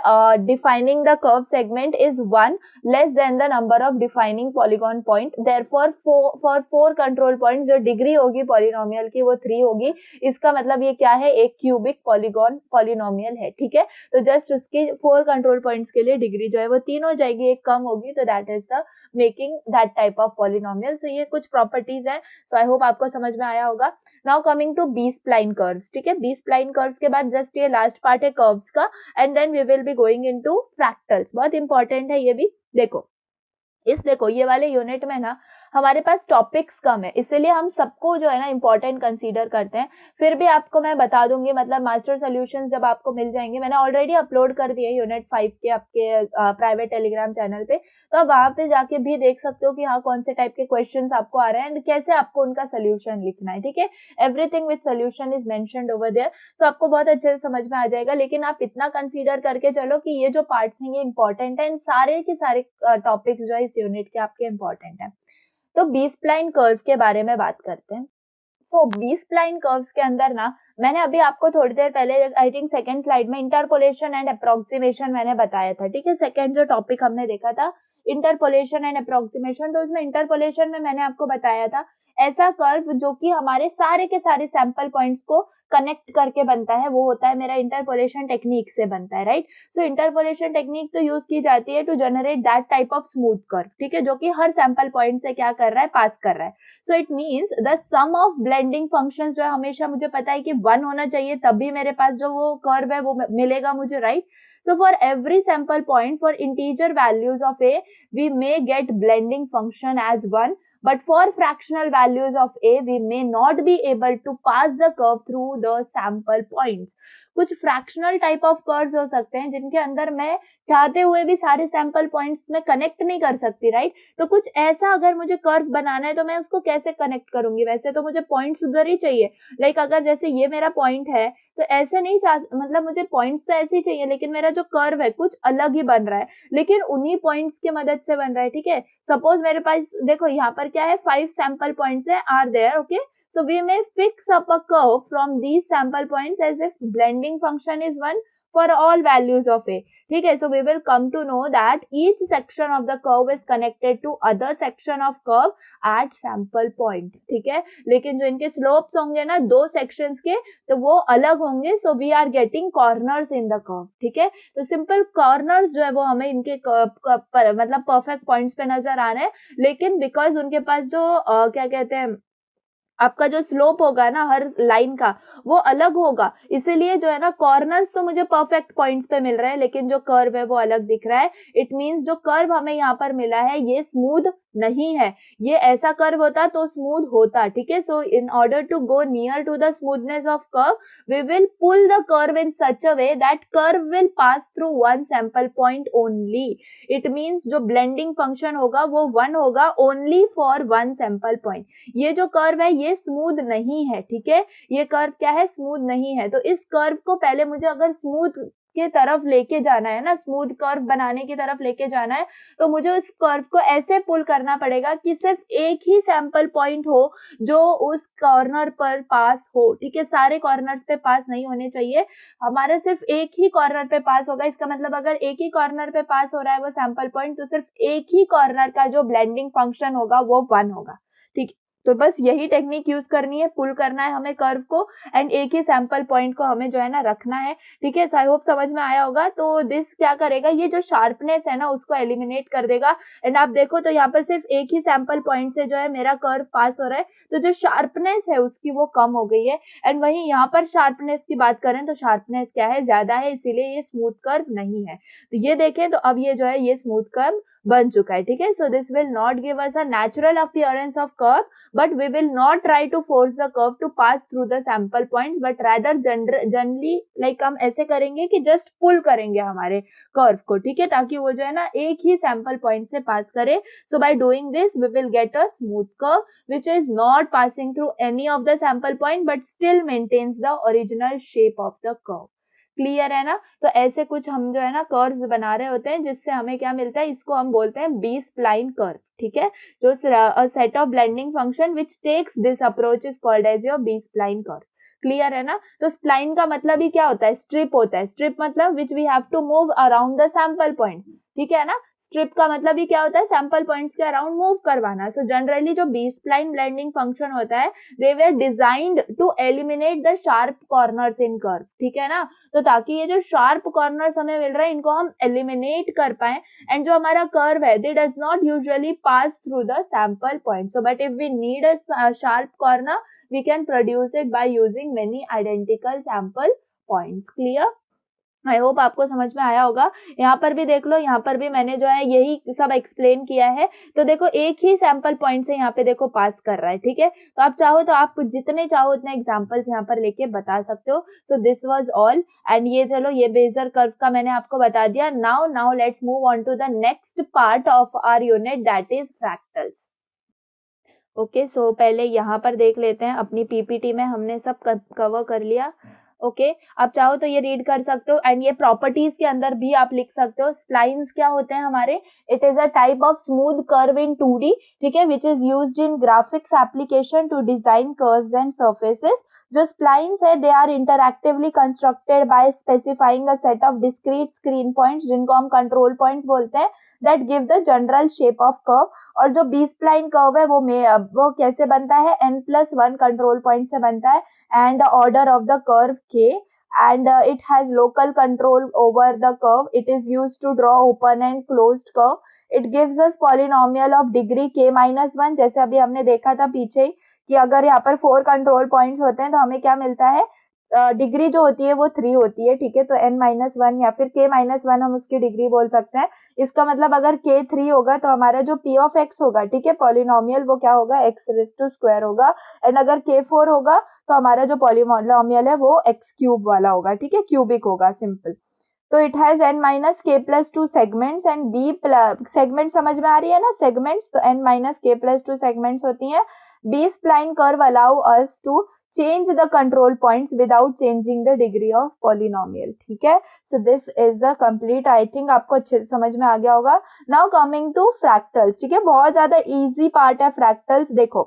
defining the curve segment is 1 less than the number of defining polygon point. Therefore for 4 control points जो डिग्री होगी पॉलिनोमियल की वो 3 होगी. इसका मतलब ये क्या है, एक क्यूबिक पॉलीगॉन पॉलिनोमियल है. ठीक है, तो जस्ट उसके 4 कंट्रोल पॉइंट्स के लिए डिग्री जो है वो 3 हो जाएगी, एक कम होगी, तो that is the making that type of polynomial. सो ये कुछ प्रॉपर्टीज है. सो आई होप आपको समझ में आया होगा. Now coming to B spline curves. ठीक है, बी स्प्लाइन कर्व्स के बाद जस्ट ये लास्ट पार्ट है कर्व्स का, and then we will be going into fractals. बहुत इंपॉर्टेंट है ये भी. देखो ये वाले यूनिट में ना हमारे पास टॉपिक्स कम है, इसलिए हम सबको जो है ना इंपॉर्टेंट कंसीडर करते हैं. फिर भी आपको मैं बता दूंगी, मतलब मास्टर सॉल्यूशंस जब आपको मिल जाएंगे, मैंने ऑलरेडी अपलोड कर दिए यूनिट 5 के आपके प्राइवेट टेलीग्राम चैनल पे, तो आप वहां पे जाके भी देख सकते हो कि हाँ कौन से टाइप के क्वेश्चंस आपको आ रहे हैं एंड कैसे आपको उनका सोल्यूशन लिखना है. ठीक है, everything with solution is mentioned over there, so आपको बहुत अच्छे से समझ में आ जाएगा. लेकिन आप इतना कंसीडर करके चलो कि ये जो पार्ट्स हैं ये इंपॉर्टेंट है, एंड सारे के सारे टॉपिक्स जो है इस यूनिट के आपके इंपॉर्टेंट है. तो बी स्प्लाइन कर्व के बारे में बात करते हैं. तो बी स्प्लाइन कर्व्स के अंदर ना मैंने अभी आपको थोड़ी देर पहले आई थिंक सेकंड स्लाइड में इंटरपोलेशन एंड अप्रोक्सीमेशन मैंने बताया था. ठीक है, सेकंड जो टॉपिक हमने देखा था इंटरपोलेशन एंड अप्रोक्सीमेशन, तो उसमें इंटरपोलेशन में मैंने आपको बताया था ऐसा कर्व जो कि हमारे सारे के सारे सैंपल पॉइंट्स को कनेक्ट करके बनता है, वो होता है मेरा इंटरपोलेशन टेक्निक से बनता है. राइट, सो इंटरपोलेशन टेक्निक तो यूज की जाती है to generate that type of smooth curve. ठीक है, जो कि हर सैंपल पॉइंट से क्या कर रहा है, पास कर रहा है. So it means the sum of blending functions जो है हमेशा मुझे पता है कि 1 होना चाहिए, तभी मेरे पास जो वो कर्व है वो मिलेगा मुझे. Right, so for every sample point for integer values of a we may get blending function as 1, but for fractional values of a we may not be able to pass the curve through the sample points. कुछ fractional type of curves हो सकते हैं जिनके अंदर मैं चाहते हुए भी सारे सैंपल पॉइंट्स में कनेक्ट नहीं कर सकती. राइट, तो कुछ ऐसा अगर मुझे कर्व बनाना है तो मैं उसको कैसे कनेक्ट करूंगी. वैसे तो मुझे पॉइंट्स उधर ही चाहिए, लाइक अगर जैसे ये मेरा पॉइंट है तो ऐसे नहीं मतलब मुझे पॉइंट्स तो ऐसे ही चाहिए, लेकिन मेरा जो कर्व है कुछ अलग ही बन रहा है, लेकिन उन्हीं पॉइंट्स की मदद से बन रहा है. ठीक है, सपोज मेरे पास देखो यहाँ पर क्या है, 5 सैंपल पॉइंट्स है are there. Okay, so we may fix up a curve from these sample points as if blending function is 1 for all values of a. ठीक है, so we will come to know that each section of the curve is connected to other section of curve at sample point. ठीक है, लेकिन जो इनके slopes होंगे ना 2 sections के, तो वो अलग होंगे. so we are getting corners in the curve. ठीक है, तो simple corners जो है वो हमें इनके मतलब perfect points पे नजर आ रहे हैं, लेकिन because उनके पास जो क्या कहते हैं आपका जो स्लोप होगा ना हर लाइन का वो अलग होगा, इसीलिए जो है ना कॉर्नर्स तो मुझे परफेक्ट पॉइंट्स पे मिल रहे हैं, लेकिन जो कर्व है वो अलग दिख रहा है. इट मींस जो कर्व हमें यहाँ पर मिला है ये स्मूथ नहीं है. ये ऐसा कर्व होता तो स्मूथ होता. ठीक है, so in order to go near to the smoothness of curve we will pull the curve in such a way that curve will pass through 1 sample point only. It means जो blending function होगा वो 1 होगा only for 1 sample point. ये जो curve है ये smooth नहीं है. ठीक है, ये कर्व क्या है, स्मूथ नहीं है. तो इस कर्व को पहले मुझे अगर स्मूथ के तरफ लेके जाना है ना, स्मूथ कर्व बनाने की तरफ लेके जाना है, तो मुझे उस कर्व को ऐसे पुल करना पड़ेगा कि सिर्फ एक ही सैंपल पॉइंट हो जो उस कॉर्नर पर पास हो. ठीक है, सारे कॉर्नर्स पे पास नहीं होने चाहिए, हमारा सिर्फ एक ही कॉर्नर पे पास होगा. इसका मतलब अगर एक ही कॉर्नर पे पास हो रहा है वो सैंपल पॉइंट, तो सिर्फ एक ही कॉर्नर का जो ब्लेंडिंग फंक्शन होगा वो 1 होगा. ठीक, तो बस यही टेक्निक यूज करनी है, पुल करना है हमें कर्व को, एंड एक ही सैंपल पॉइंट को हमें जो है ना रखना है. ठीक है, सो आई होप समझ में आया होगा. तो दिस क्या करेगा, ये जो शार्पनेस है ना उसको एलिमिनेट कर देगा. एंड आप देखो तो यहाँ पर सिर्फ एक ही सैंपल पॉइंट से जो है मेरा कर्व पास हो रहा है, तो जो शार्पनेस है उसकी वो कम हो गई है. एंड वहीं यहाँ पर शार्पनेस की बात करें तो शार्पनेस क्या है, ज्यादा है, इसीलिए ये स्मूथ कर्व नहीं है. तो ये देखें तो अब ये जो है ये स्मूथ कर्व बन चुका है. ठीक है, so this will not give us a natural appearance of curve, but we will not try to force the curve to pass through the sample points, but rather generally like हम ऐसे करेंगे कि just pull करेंगे हमारे curve को. ठीक है, ताकि वो जो है ना एक ही सैंपल पॉइंट से पास करे. so by doing this we will get a smooth curve which is not passing through any of the sample point but still maintains the original shape of the curve. Clear है ना. तो ऐसे कुछ हम जो है ना कर्व्स बना रहे होते हैं जिससे हमें क्या मिलता है, इसको हम बोलते हैं बी स्प्लाइन कर्व. ठीक है, जो set of blending function which takes this approach is called as your B spline curve. Clear है ना। तो स्प्लाइन का मतलब ही क्या होता है, स्ट्रिप होता है। स्ट्रिप मतलब which we have to move around the sample point, ठीक है ना। स्ट्रिप का मतलब ही क्या होता है, सैंपल पॉइंट्स के अराउंड मूव करवाना। सो जनरली जो बी स्प्लाइन ब्लेंडिंग फंक्शन होता है, they were designed to eliminate the sharp corners in curve, ठीक है ना। तो ताकि ये जो शार्प कॉर्नर्स हमें मिल रहा है इनको हम एलिमिनेट कर पाए, एंड जो हमारा कर्व है, they does not usually pass through the sample point. So but if we need a sharp corner, we can produce it by using many identical sample points. Clear, I hope आपको समझ में आया होगा। यहाँ पर भी देख लो, यहाँ पर भी मैंने जो है यही सब एक्सप्लेन किया है। तो देखो एक ही सैंपल पॉइंट से यहाँ पे देखो पास कर रहा है, ठीक है। तो आप चाहो तो आप जितने चाहो उतने एग्जांपल्स यहाँ पर लेके बता सकते हो। सो दिस वाज ऑल, एंड ये चलो ये बेजर कर्व का मैंने आपको बता दिया। Now let's move on to the next part of our unit, that is fractals. Okay, so पहले यहाँ पर देख लेते हैं, अपनी पीपीटी में हमने सब कवर कर लिया। ओके, आप चाहो तो ये रीड कर सकते हो, एंड ये प्रॉपर्टीज के अंदर भी आप लिख सकते हो। स्प्लाइंस क्या होते हैं हमारे, it is a type of smooth curve in 2D, ठीक है, which is used in graphics application to design curves and surfaces. जो स्प्लाइंस है, they are interactively constructed by specifying a set of discrete screen points, जिनको हम control points बोलते हैं, that give the general shape of curve. और जो B spline curve है वो कैसे बनता है, n+1 कंट्रोल पॉइंट से बनता है, and the order of the curve k, and it has local control over the curve. It is used to draw open and closed curve. It gives us polynomial of degree k-1, जैसे अभी हमने देखा था पीछे कि अगर यहाँ पर 4 कंट्रोल पॉइंट्स होते हैं तो हमें क्या मिलता है, डिग्री जो होती है वो 3 होती है, ठीक है। तो n-1 या फिर k-1 हम उसकी डिग्री बोल सकते हैं। इसका मतलब अगर k 3 होगा तो हमारा जो p ऑफ x होगा, ठीक है, पॉलिनोमियल, वो क्या होगा, x² होगा। एंड अगर k 4 होगा तो हमारा जो पॉलिनोमियल है वो x³ वाला होगा, ठीक है, क्यूबिक होगा, सिंपल। तो it has n-k+2 segments and b segment समझ में आ रही है ना, सेगमेंट्स, तो n-k+2 सेगमेंट्स होती हैं। B spline curve allow us to change the control points without changing the degree of polynomial, ठीक है। so this is the complete, I think आपको अच्छे से समझ में आ गया होगा। now coming to fractals, ठीक है, बहुत ज्यादा easy part है fractals। देखो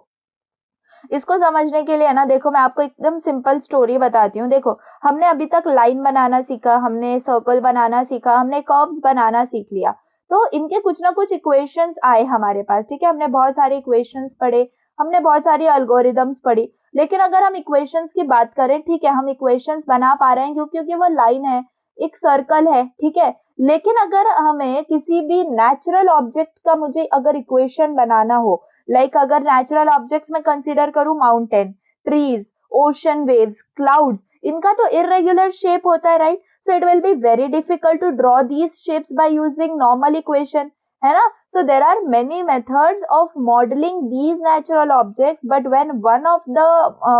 इसको समझने के लिए ना, देखो मैं आपको एकदम सिंपल स्टोरी बताती हूँ। देखो हमने अभी तक लाइन बनाना सीखा, हमने सर्कल बनाना सीखा, हमने कर्व्स बनाना सीख लिया, तो इनके कुछ ना कुछ इक्वेशंस आए हमारे पास, ठीक है। हमने बहुत सारे इक्वेशंस पढ़े, हमने बहुत सारी एल्गोरिदम्स पढ़ी, लेकिन अगर हम इक्वेशंस की बात करें, ठीक है, हम इक्वेशंस बना पा रहे हैं क्योंकि वो लाइन है, एक सर्कल है, ठीक है। लेकिन अगर हमें किसी भी नेचुरल ऑब्जेक्ट का मुझे अगर इक्वेशन बनाना हो, लाइक अगर नेचुरल ऑब्जेक्ट्स में कंसीडर करूं mountain, trees, ocean waves, clouds, इनका तो इरेगुलर शेप होता है, right. So it will be very difficult to draw these shapes by using normal equation, है ना। so there are many methods of modeling these natural objects, but when one of the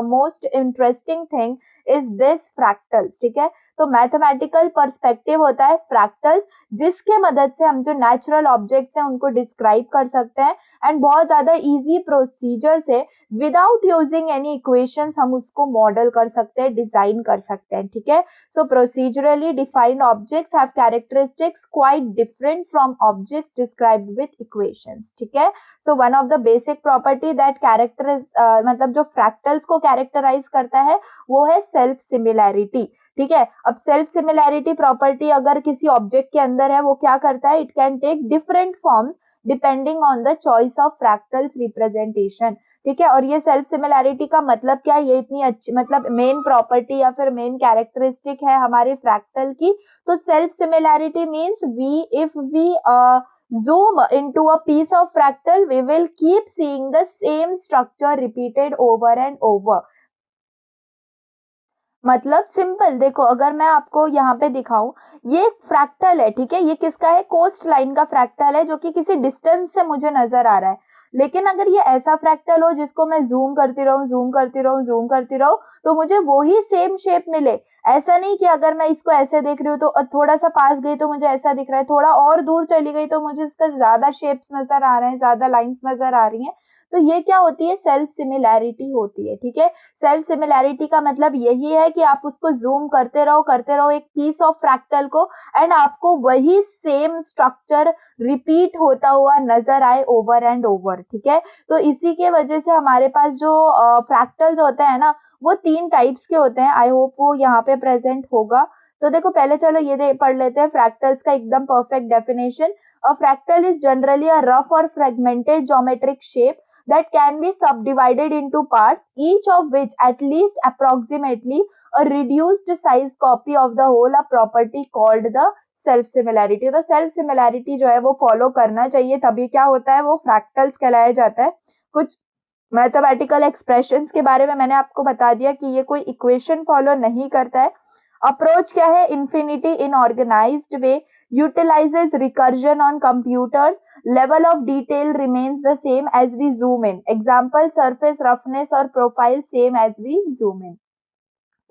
most interesting thing is this fractals, ठीक है। तो mathematical perspective होता है fractals, जिसके मदद से हम जो नेचुरल ऑब्जेक्ट्स हैं उनको डिस्क्राइब कर सकते हैं, एंड बहुत ज्यादा इजी प्रोसीजर से विदाउट यूजिंग एनी इक्वेशंस हम उसको मॉडल कर सकते हैं, डिजाइन कर सकते हैं, ठीक है। So procedurally defined objects have characteristics quite different from objects described with equations, ठीक है। So one of the basic property that characterize मतलब जो फ्रैक्टल्स को कैरेक्टराइज करता है वो है सेल्फ सिमिलैरिटी, ठीक है। अब सेल्फ सिमिलैरिटी प्रॉपर्टी अगर किसी ऑब्जेक्ट के अंदर है, वो क्या करता है, it can take different forms depending on the choice of fractals representation, ठीक है। और ये सेल्फ सिमिलैरिटी का मतलब क्या है, ये इतनी अच्छी मतलब मेन प्रॉपर्टी या फिर मेन कैरेक्टरिस्टिक है हमारे फ्रैक्टल की। तो self similarity means if we zoom into a piece of fractal, we will keep seeing the same structure repeated over and over. मतलब सिंपल, देखो अगर मैं आपको यहाँ पे दिखाऊं, ये फ्रैक्टल है, ठीक है, ये किसका है, कोस्ट लाइन का फ्रैक्टल है, जो कि किसी डिस्टेंस से मुझे नजर आ रहा है। लेकिन अगर ये ऐसा फ्रैक्टल हो जिसको मैं जूम करती रहूं, जूम करती रहूं, जूम करती रहूं, तो मुझे वही सेम शेप मिले। ऐसा नहीं कि अगर मैं इसको ऐसे देख रही हूँ तो थोड़ा सा पास गई तो मुझे ऐसा दिख रहा है, थोड़ा और दूर चली गई तो मुझे इसका ज्यादा शेप्स नजर आ रहे हैं, ज्यादा लाइंस नजर आ रही हैं। तो ये क्या होती है, सेल्फ सिमिलैरिटी होती है, ठीक है। सेल्फ सिमिलैरिटी का मतलब यही है कि आप उसको जूम करते रहो एक पीस ऑफ फ्रैक्टल को, एंड आपको वही सेम स्ट्रक्चर रिपीट होता हुआ नजर आए ओवर एंड ओवर, ठीक है। तो इसी के वजह से हमारे पास जो फ्रैक्टल्स होते हैं ना, वो 3 टाइप्स के होते हैं। आई होप वो यहाँ पे प्रेजेंट होगा। तो देखो पहले चलो ये पढ़ लेते हैं फ्रैक्टल्स का एकदम perfect definition. A fractal is generally a rough or fragmented geometric shape that can be subdivided into parts, each of which at least approximately a reduced size copy of the whole, a property called the self similarity। तो self similarity जो है वो follow करना चाहिए, तभी क्या होता है, वो फ्रैक्टल्स कहलाया जाता है। कुछ मैथमेटिकल एक्सप्रेशंस के बारे में मैंने आपको बता दिया कि ये कोई इक्वेशन फॉलो नहीं करता है। अप्रोच क्या है, infinity in organized way, utilizes recursion on computers, level of detail remains the same as we zoom in, example surface roughness और profile same as we zoom in।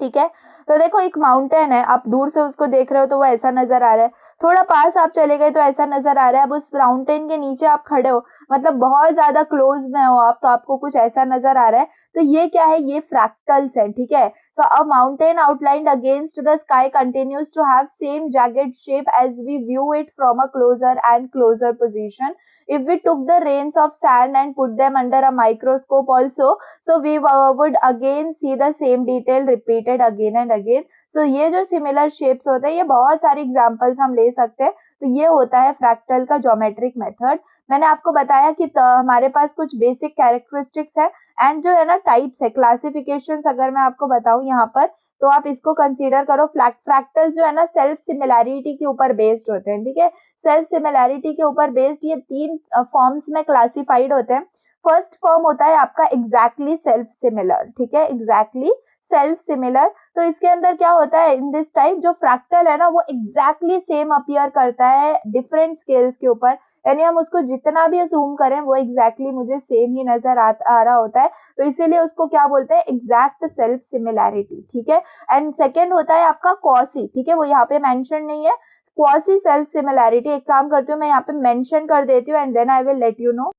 ठीक है, तो देखो एक माउंटेन है, आप दूर से उसको देख रहे हो तो वो ऐसा नजर आ रहा है, थोड़ा पास आप चले गए तो ऐसा नजर आ रहा है। अब उस माउंटेन के नीचे आप खड़े हो, मतलब बहुत ज्यादा क्लोज में हो आप, तो आपको कुछ ऐसा नजर आ रहा है। तो ये क्या है, ये फ्रैक्टल्स है। ठीक है, so a mountain outlined against the sky continues to have same jagged shape as we view it from a closer and closer position। If we took the grains of sand and put them under a microscope also, so we would again see the same detail repeated again and again। so ये जो similar shapes होते हैं, ये बहुत सारे examples हम ले सकते हैं। तो ये होता है फ्रैक्टल का ज्योमेट्रिक मेथड। मैंने आपको बताया कि हमारे पास कुछ बेसिक कैरेक्टरिस्टिक्स है एंड जो है ना टाइप्स है, क्लासिफिकेशंस अगर मैं आपको बताऊं यहाँ पर, तो आप इसको कंसीडर करो। फ्रैक्टल्स जो है ना सेल्फ सिमिलैरिटी के ऊपर बेस्ड होते हैं। ठीक है, सेल्फ सिमिलैरिटी के ऊपर बेस्ड ये 3 फॉर्म्स में क्लासिफाइड होते हैं। फर्स्ट फॉर्म होता है आपका एग्जैक्टली सेल्फ सिमिलर। ठीक है, एग्जैक्टली सेल्फ सिमिलर। तो इसके अंदर क्या होता है, इन दिस टाइप जो फ्रैक्टल है ना वो एग्जैक्टली सेम अपीयर करता है डिफरेंट स्केल्स के ऊपर, यानी हम उसको जितना भी जूम करें वो एग्जैक्टली मुझे सेम ही नजर आ रहा होता है। तो इसीलिए उसको क्या बोलते हैं, एग्जैक्ट सेल्फ सिमिलैरिटी। ठीक है, एंड सेकेंड होता है आपका क्वासी। ठीक है, वो यहाँ पे मेंशन नहीं है, क्वासी सेल्फ सिमिलैरिटी। एक काम करती हूँ, मैं यहाँ पे मेंशन कर देती हूँ and then I will let you know.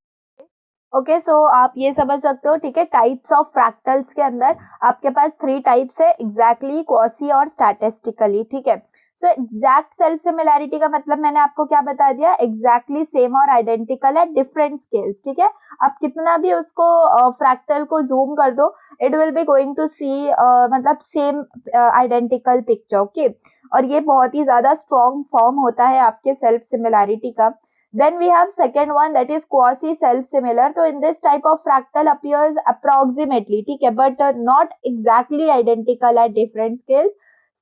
Okay, so आप ये समझ सकते हो। ठीक है, टाइप्स ऑफ फ्रैक्टल्स के अंदर आपके पास 3 टाइप्स है, एग्जैक्टली, क्वासी और स्टैटिस्टिकली। ठीक है, सो एग्जैक्ट सेल्फ सिमिलैरिटी का मतलब मैंने आपको क्या बता दिया, एग्जैक्टली सेम और आइडेंटिकल एट डिफरेंट स्केल्स। ठीक है, आप कितना भी उसको फ्रैक्टल को जूम कर दो, it will be going to see मतलब सेम आइडेंटिकल पिक्चर। ओके, और ये बहुत ही ज्यादा स्ट्रॉन्ग फॉर्म होता है आपके सेल्फ सिमिलैरिटी का। Then we have second one, that is quasi self similar। तो in this type of fractal appears approximately, ठीक है, but not exactly identical at different scales।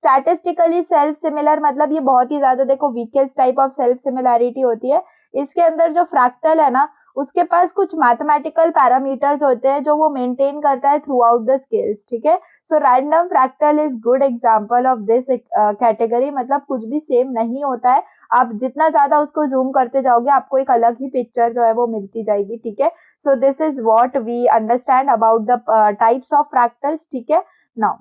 Statistically self similar मतलब ये बहुत ही ज्यादा देखो weakest type of self similarity होती है। इसके अंदर जो फ्रैक्टल है ना उसके पास कुछ मैथमेटिकल पैरामीटर्स होते हैं जो वो मेंटेन करता है थ्रू आउट द स्केल्स। ठीक है, so random fractal is good example of this category. मतलब कुछ भी सेम नहीं होता है, आप जितना ज्यादा उसको जूम करते जाओगे आपको एक अलग ही पिक्चर जो है वो मिलती जाएगी। ठीक है, so this is what we understand about the types of fractals. ठीक है, नाउ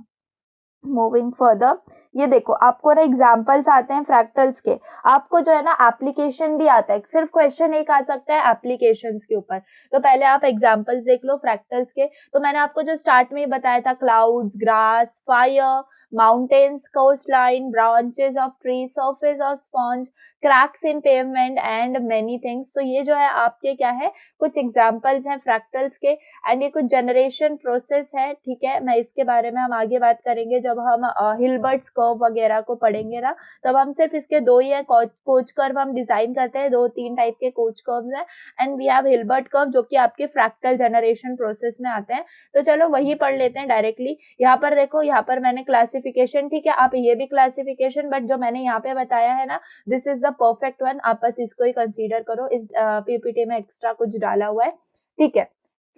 मूविंग फर्दर, ये देखो आपको ना एग्जांपल्स आते हैं फ्रैक्टल्स के, आपको जो है ना एप्लीकेशन भी आता है। सिर्फ क्वेश्चन एक आ सकता है एप्लीकेशंस के ऊपर, तो पहले आप एग्जांपल्स देख लो फ्रैक्टल्स के। तो मैंने आपको जो स्टार्ट में बताया था, clouds, grass, fire, mountains, coast line, branches of tree, surface of sponge, cracks in pavement and many things. तो ये जो है आपके क्या है, कुछ एग्जांपल्स हैं फ्रैक्टल्स के एंड ये कुछ जनरेशन प्रोसेस है। ठीक है, मैं इसके बारे में हम आगे बात करेंगे जब हम हिल्बर्ट्स कर्व वगैरह को पढ़ेंगे ना, तब हम सिर्फ इसके 2 ही है, कोच कर्व हम डिजाइन करते हैं, 2-3 टाइप के कोच कर्व्स हैं and we have Hilbert curve जो कि आपके फ्रैक्टल जनरेशन प्रोसेस में आते हैं। तो चलो वही पढ़ लेते हैं डायरेक्टली। यहाँ पर देखो, यहाँ पर मैंने क्लासिफिकेशन, ठीक है, आप ये भी क्लासिफिकेशन, बट जो मैंने यहाँ पे बताया है ना, this is the perfect one, आप बस इसको ही कंसीडर करो। इस पीपीटी में एक्स्ट्रा कुछ डाला हुआ है। ठीक है,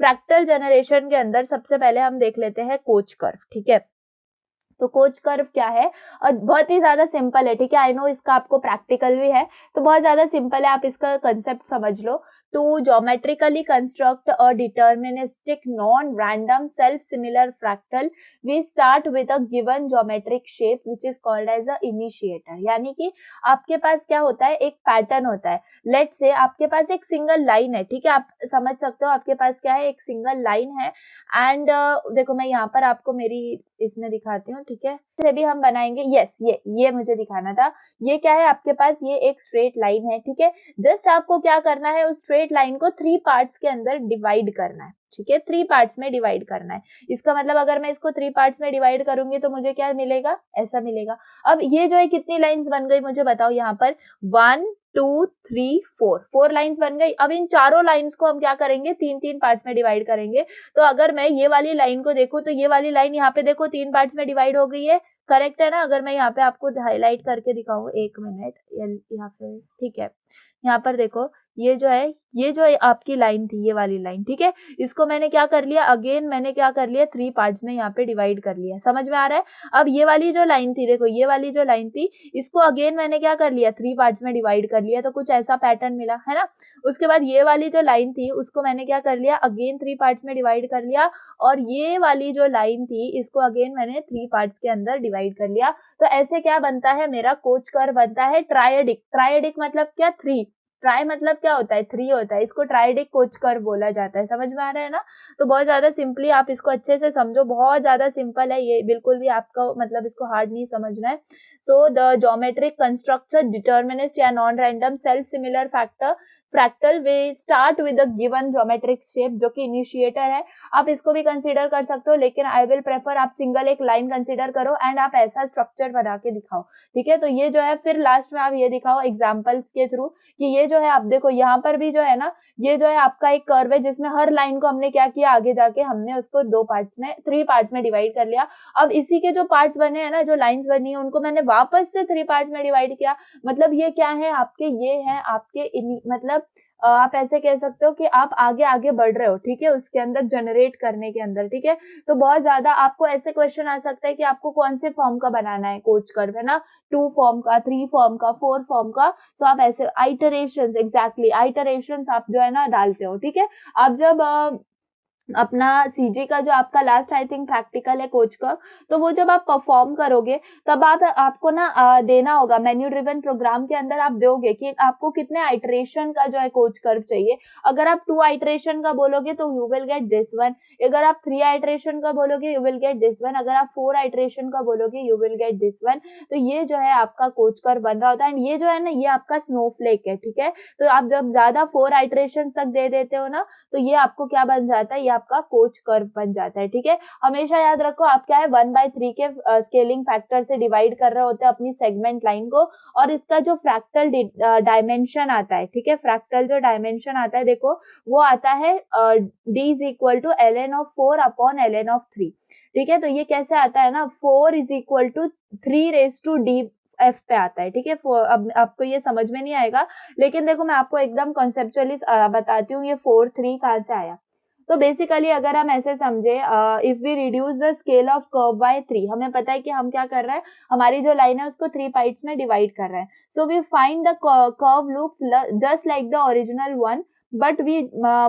फ्रैक्टल जनरेशन के अंदर सबसे पहले हम देख लेते हैं कोच कर्व। ठीक है, तो कोच कर्व क्या है, और बहुत ही ज्यादा सिंपल है। ठीक है, आई नो इसका आपको प्रैक्टिकल भी है, तो बहुत ज्यादा सिंपल है, आप इसका कंसेप्ट समझ लो। To geometrically construct a deterministic non random self similar fractal we start with a given geometric shape which is called as a initiator. यानी कि आपके पास क्या होता है, एक पैटर्न होता है। लेट से आपके पास एक सिंगल लाइन है। ठीक है, आप समझ सकते हो आपके पास क्या है, एक सिंगल लाइन है एंड देखो मैं यहाँ पर आपको मेरी इसमें दिखाती हूँ। ठीक है, से भी हम बनाएंगे। यस, ये मुझे दिखाना था। ये क्या है आपके पास, ये एक स्ट्रेट लाइन है, ठीक है। जस्ट आपको क्या करना है, उस स्ट्रेट लाइन को 3 पार्ट्स के अंदर डिवाइड करना है, ठीक है। 3 पार्ट्स में डिवाइड करना है। इसका मतलब अगर मैं इसको 3 पार्ट्स में डिवाइड करूंगी तो मुझे क्या मिलेगा, ऐसा मिलेगा। अब ये जो है कितनी लाइंस बन गई मुझे बताओ यहाँ पर, 1 2 3 4 लाइंस बन गई। अब इन चारों लाइंस को हम क्या करेंगे, 3 पार्ट्स में डिवाइड करेंगे। तो अगर मैं ये वाली लाइन को देखूं तो ये वाली लाइन यहाँ पे देखो 3 पार्ट्स में डिवाइड हो गई है, करेक्ट है ना। अगर मैं यहाँ पे आपको हाईलाइट करके दिखाऊं, 1 मिनट, यहाँ पे ठीक है, यहाँ पर देखो ये जो है, ये जो आपकी लाइन थी, ये वाली लाइन, ठीक है। इसको मैंने क्या कर लिया, अगेन मैंने क्या कर लिया, 3 पार्ट्स में यहाँ पे डिवाइड कर लिया। समझ में आ रहा है। अब ये वाली जो लाइन थी, देखो ये वाली जो लाइन थी, इसको अगेन मैंने क्या कर लिया, 3 पार्ट्स में डिवाइड कर लिया, तो कुछ ऐसा पैटर्न मिला है ना। उसके बाद ये वाली जो लाइन थी उसको मैंने क्या कर लिया, अगेन 3 पार्ट्स में डिवाइड कर लिया, और ये वाली जो लाइन थी इसको अगेन मैंने 3 पार्ट्स के अंदर डिवाइड कर लिया। तो ऐसे क्या बनता है, मेरा कोच कर्व बनता है ट्रायडिक। ट्रायडिक मतलब क्या, 3। ट्राई मतलब क्या होता है, 3 होता है। इसको ट्राइडिक कोच कर्व बोला जाता है। समझ में आ रहा है ना। तो बहुत ज्यादा सिंपली आप इसको अच्छे से समझो, बहुत ज्यादा सिंपल है ये, बिल्कुल भी आपको मतलब इसको हार्ड नहीं समझना है। So the geometric constructor determinist या non random self similar factor fractal we start with the given geometric shape, जो कि इनिशिएटर है। आप इसको भी कंसीडर कर सकते हो, लेकिन आई विल प्रेफर आप सिंगल एक लाइन कंसीडर करो एंड आप ऐसा स्ट्रक्चर बना के दिखाओ, ठीक है। तो ये जो है, फिर लास्ट में आप ये दिखाओ एग्जाम्पल्स के थ्रू कि ये जो है, आप देखो यहाँ पर भी जो है ना, ये जो है आपका एक कर्व है जिसमें हर लाइन को हमने क्या किया, आगे जाके हमने उसको 3 पार्ट्स में डिवाइड कर लिया। अब इसी के जो पार्ट्स बने हैं ना, जो लाइंस बनी है, उनको मैंने वापस से 3 पार्ट्स में डिवाइड किया। मतलब ये क्या है आपके, ये है आपके मतलब आप ऐसे कह सकते हो कि आप आगे आगे बढ़ रहे हो, ठीक है, उसके अंदर जनरेट करने के अंदर, ठीक है। तो बहुत ज्यादा आपको ऐसे क्वेश्चन आ सकता है कि आपको कौन से फॉर्म का बनाना है कोच कर्व, है ना, 2 फॉर्म का, 3 फॉर्म का, 4 फॉर्म का। तो आप ऐसे आइटरेशंस, एग्जैक्टली आइटरेशंस आप जो है ना डालते हो, ठीक है। अब जब अपना सीजी का जो आपका लास्ट आई थिंक प्रैक्टिकल है कोच का, तो वो जब आप परफॉर्म करोगे तब आपको ना देना होगा, मेन्यू ड्रिवन प्रोग्राम के अंदर आप दोगे कि आपको कितने आइटरेशन का जो है कोच कर्व चाहिए। अगर आप 2 आइटरेशन का बोलोगे तो you will get this one. अगर आप 3 आइटरेशन का बोलोगे you will get this one. अगर आप 4 आइटरेशन का बोलोगे you will get this one. तो ये जो है आपका कोच कर्व बन रहा होता है। एंड ये जो है ना, ये आपका स्नोफ्लेक है, ठीक है। तो आप जब ज्यादा 4 आइटरेशन तक दे देते हो ना, तो ये आपको क्या बन जाता है, ये आपका कोच कर्व बन जाता है, ठीक है। हमेशा याद रखो, आप क्या है 1/3 के स्केलिंग फैक्टर से डिवाइड कर रहे होते हैं अपनी सेगमेंट लाइन को। और इसका जो फ्रैक्टल डायमेंशन आता है, ठीक है, फ्रैक्टल जो डायमेंशन आता है, देखो वो आता है d is equal to ln of 4 upon ln of 3, ठीक है। तो ये कैसे आता है ना, 4 is equal to 3 raise to d f पे आता है, ठीक है। अब आपको ये समझ में नहीं आएगा, लेकिन देखो मैं आपको एकदम कॉन्सेप्चुअली बताती हूँ, ये 4 3 कहाँ से आया। तो बेसिकली अगर हम ऐसे समझे, if we reduce the scale of curve by 3, हमें पता है कि हम क्या कर रहे हैं, हमारी जो लाइन है उसको 3 पार्ट्स में डिवाइड कर रहे हैं। So we find the curve looks just like the original one, but we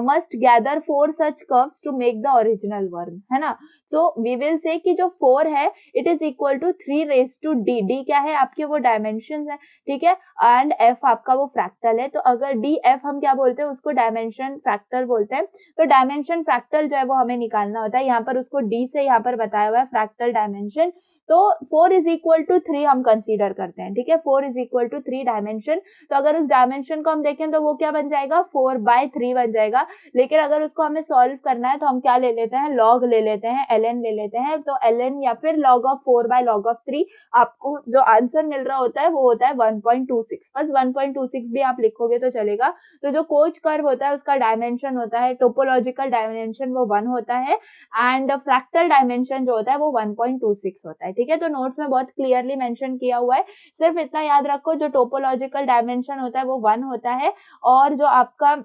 must gather 4 such curves to make the original one, है ना। सो वी विल से कि जो 4 है it is equal to 3 raise to d. D क्या है, आपके वो डायमेंशन है, ठीक है। एंड एफ आपका वो फ्रैक्टल है। तो अगर डी एफ हम क्या बोलते हैं, उसको डायमेंशन फैक्टर बोलते हैं। तो डायमेंशन फ्रैक्टल जो है वो हमें निकालना होता है। यहाँ पर उसको डी से यहाँ पर बताया हुआ है फ्रैक्टल डायमेंशन। तो 4 इज इक्वल टू 3 हम कंसीडर करते हैं, ठीक है। 4 इज इक्वल टू 3 डायमेंशन। तो अगर उस डायमेंशन को हम देखें तो वो क्या बन जाएगा, 4/3 बन जाएगा। लेकिन अगर उसको हमें सॉल्व करना है तो हम क्या ले लेते हैं, लॉग ले लेते हैं, ln ले लेते हैं। तो ln या फिर log ऑफ 4/log(3), आपको जो आंसर मिल रहा होता है वो होता है 1.26। बस 1.26 भी आप लिखोगे तो चलेगा। तो जो कोच कर्व होता है उसका डायमेंशन होता है, टोपोलॉजिकल डायमेंशन वो 1 होता है, एंड फ्रैक्टल डायमेंशन जो होता है वो 1.26 होता है, ठीक है। तो नोट्स में बहुत क्लियरली मेंशन किया हुआ है। सिर्फ इतना याद रखो, जो टोपोलॉजिकल डायमेंशन होता है वो 1 होता है, और जो आपका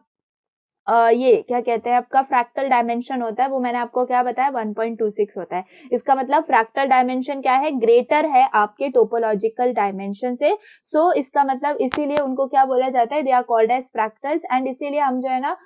ये क्या कहते हैं, आपका फ्रैक्टल डायमेंशन होता है वो मैंने आपको क्या बताया, 1.26 होता है। इसका मतलब फ्रैक्टल डायमेंशन क्या है, ग्रेटर है आपके टोपोलॉजिकल डायमेंशन से। सो इसका मतलब इसीलिए उनको क्या बोला जाता है, they are called as fractals. And इसीलिए हम जो है ना,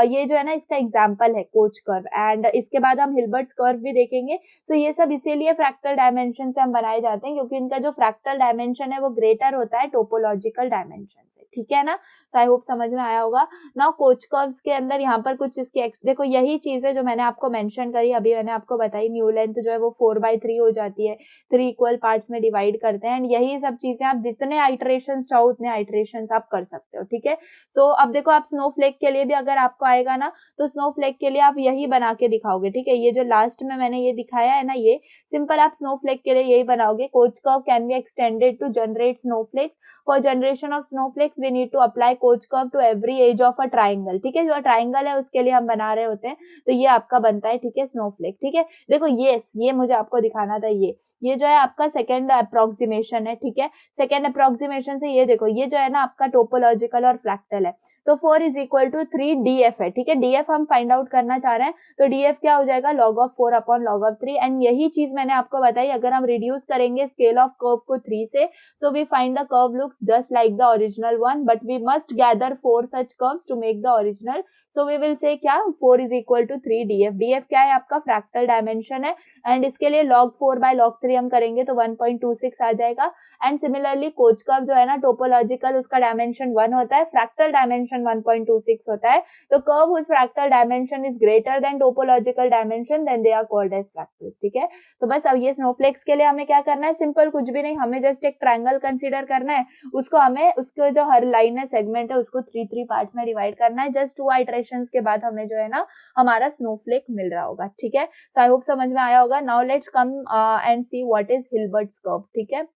ये जो है ना इसका एग्जाम्पल है कोच कर्व, एंड इसके बाद हम हिल्बर्ट्स कर्व भी देखेंगे। सो ये सब इसीलिए फ्रैक्टल डायमेंशन से हम बनाए जाते हैं, क्योंकि इनका जो फ्रैक्टल डायमेंशन है वो ग्रेटर होता है टोपोलॉजिकल डायमेंशन से, ठीक है ना। सो आई होप समझ में आया होगा। नाउ कोच कर्व्स के अंदर यहाँ पर कुछ इसकी देखो यही चीज है जो मैंने आपको मेंशन करी, अभी मैंने आपको बताई, म्यू लेंथ जो है वो 4/3 हो जाती है, 3 इक्वल पार्ट्स में डिवाइड करते हैं, एंड यही सब चीजें आप जितने आइटरेशंस चाहो उतने आइटरेशंस आप कर सकते हो, ठीक है। सो अब देखो आप स्नोफ्लेक के लिए भी अगर आपको आएगा ना, तो स्नोफ्लेक के लिए आप यही बना के दिखाओगे, ठीक है। ये जो लास्ट में मैंने ये दिखाया है ना, ये सिंपल आप स्नोफ्लेक के लिए यही बनाओगे। Koch curve can be extended to generate snowflakes. For generation of snowflakes we need to apply Koch curve to every edge of a triangle, ठीक है। जो ट्राइंगल है उसके लिए हम बना रहे होते हैं, तो ये आपका बनता है, ठीक है, स्नोफ्लेक, ठीक है। देखो ये मुझे आपको दिखाना था, ये जो है आपका सेकेंड अप्रोक्सीमेशन है, ठीक है। सेकेंड अप्रोक्सीमेशन से ये देखो, ये जो है ना आपका टोपोलॉजिकल और फ्रैक्टल है, तो 4 इज इक्वल टू 3 DF है, ठीक है। DF हम फाइंड आउट करना चाह रहे हैं, तो DF क्या हो जाएगा, log of 4 upon log of 3, and यही चीज मैंने आपको बताई, अगर हम रिड्यूस करेंगे स्केल ऑफ कर्व को 3 से, so we find the curve looks just like the original one, but we must gather 4 such curves to make the original. So we will say क्या, 4 is equal to 3 DF। DF क्या है, आपका fractal dimension है, and इसके लिए log 4 bye log 3 हम करेंगे तो 1.26 आ जाएगा। एंड सिमिलरली कोच कर्व जो है ना टोपोलॉजिकल, उसका डायमेंशन 1 होता है, फ्रैक्टल डायमेंशन 1.26 होता है, तो curve whose fractal dimension is greater than topological dimension, then they are called as fractals, ठीक है। तो बस अब ये स्नोफ्लेक्स के लिए हमें क्या करना है, सिंपल कुछ भी नहीं, हमें जस्ट एक ट्रायंगल कंसीडर करना है, उसको हमें उसके जो हर लाइन है, सेगमेंट है, उसको 3 पार्ट्स में डिवाइड करना है। जस्ट 2 आइटरेशंस के बाद हमें जो है ना हमारा स्नोफ्लेक मिल रहा होगा, ठीक है। सो आई होप समझ में आया होगा। Now let's come and see what is Hilbert's curve, ठीक है।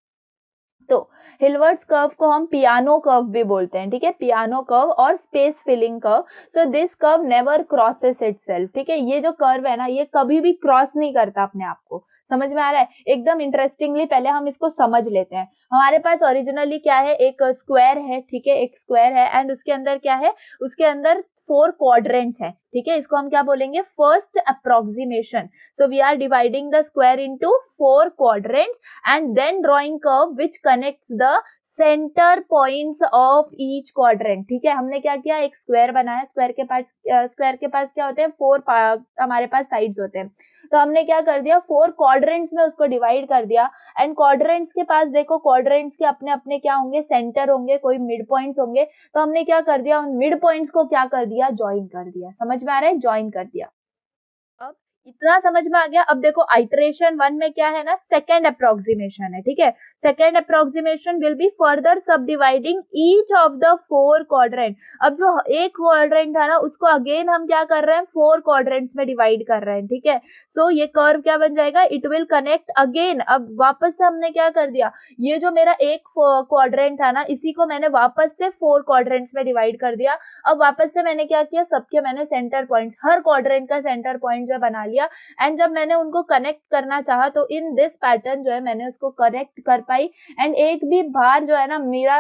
तो हिल्बर्ट्स कर्व को हम पियानो कर्व भी बोलते हैं, ठीक है, पियानो कर्व और space filling curve. So this curve never crosses itself, ठीक है। ये जो कर्व है ना, ये कभी भी क्रॉस नहीं करता अपने आप को, समझ में आ रहा है। एकदम इंटरेस्टिंगली पहले हम इसको समझ लेते हैं। हमारे पास ओरिजिनली क्या है, एक स्क्वायर है, ठीक है, एक स्क्वायर है, एंड उसके अंदर क्या है, उसके अंदर 4 क्वाड्रेंट्स है, ठीक है। इसको हम क्या बोलेंगे, first approximation. So we are dividing the square into 4 quadrants and then drawing curve which connects the centre points of each quadrant, ठीक है। हमने क्या किया, एक स्क्वायर बनाया, स्क्वायर के पास क्या होते हैं, 4 हमारे पास साइड्स होते हैं, तो हमने क्या कर दिया, 4 क्वाड्रेंट्स में उसको डिवाइड कर दिया, एंड क्वाड्रेंट्स के पास देखो, क्वाड्रेंट्स के अपने अपने क्या होंगे, सेंटर होंगे, कोई मिड पॉइंट्स होंगे, तो हमने क्या कर दिया, उन मिड पॉइंट्स को क्या कर दिया, ज्वाइन कर दिया। समझ में आ रहा है, ज्वाइन कर दिया। अब इतना समझ में आ गया। अब देखो आइटरेशन 1 में क्या है ना, सेकेंड अप्रोक्सीमेशन है, ठीक है। Second approximation will be further sub dividing each of the 4 quadrant. अब जो एक क्वाड्रेंट था ना, उसको अगेन हम क्या कर रहे हैं, 4 क्वाड्रेंट्स में डिवाइड कर रहे हैं, ठीक है। सो ये कर्व क्या बन जाएगा, इट विल कनेक्ट अगेन। अब वापस से हमने क्या कर दिया, ये जो मेरा एक क्वाड्रेंट था ना, इसी को मैंने वापस से 4 क्वाड्रेंट्स में डिवाइड कर दिया। अब वापस से मैंने क्या किया, सबके मैंने सेंटर पॉइंट्स, हर क्वाड्रेंट का सेंटर पॉइंट जो बना लिया, एंड जब मैंने उनको कनेक्ट करना चाहा, तो इन दिस पैटर्न जो है मैंने उसको कनेक्ट कर पाई, एंड एक भी बार जो है ना मेरा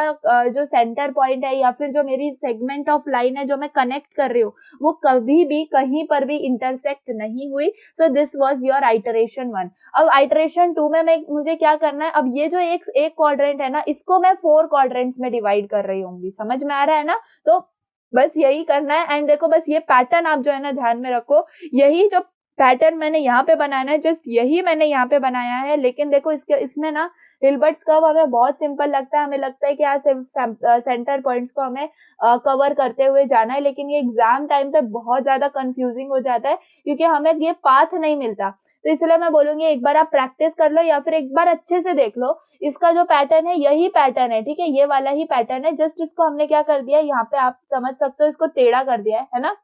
जो सेंटर पॉइंट है या फिर जो मेरी सेगमेंट ऑफ लाइन है जो मैं कनेक्ट कर रही हूँ, वो कभी भी कहीं पर भी इंटरसेक्ट नहीं हुई। सो दिस वाज योर आइटरेशन 1। अब आइटरेशन 2 में मुझे क्या करना है, अब ये जो एक क्वाड्रेंट है ना, इसको मैं 4 क्वाड्रेंट्स में डिवाइड कर रही होंगी, समझ में आ रहा है ना। तो बस यही करना है, एंड देखो बस ये पैटर्न आप जो है ना ध्यान में रखो, यही जो पैटर्न मैंने यहाँ पे बनाना है, जस्ट यही मैंने यहाँ पे बनाया है। लेकिन देखो इसमें ना हिल्बर्ट्स कर्व हमें बहुत सिंपल लगता है, हमें लगता है कि यहाँ सेंटर पॉइंट्स को हमें कवर करते हुए जाना है, लेकिन ये एग्जाम टाइम पे बहुत ज्यादा कंफ्यूजिंग हो जाता है, क्योंकि हमें ये पाथ नहीं मिलता। तो इसलिए मैं बोलूंगी एक बार आप प्रैक्टिस कर लो, या फिर एक बार अच्छे से देख लो, इसका जो पैटर्न है यही पैटर्न है, ठीक है, ये वाला ही पैटर्न है। जस्ट इसको हमने क्या कर दिया, यहाँ पे आप समझ सकते हो, इसको टेढ़ा कर दिया है ना,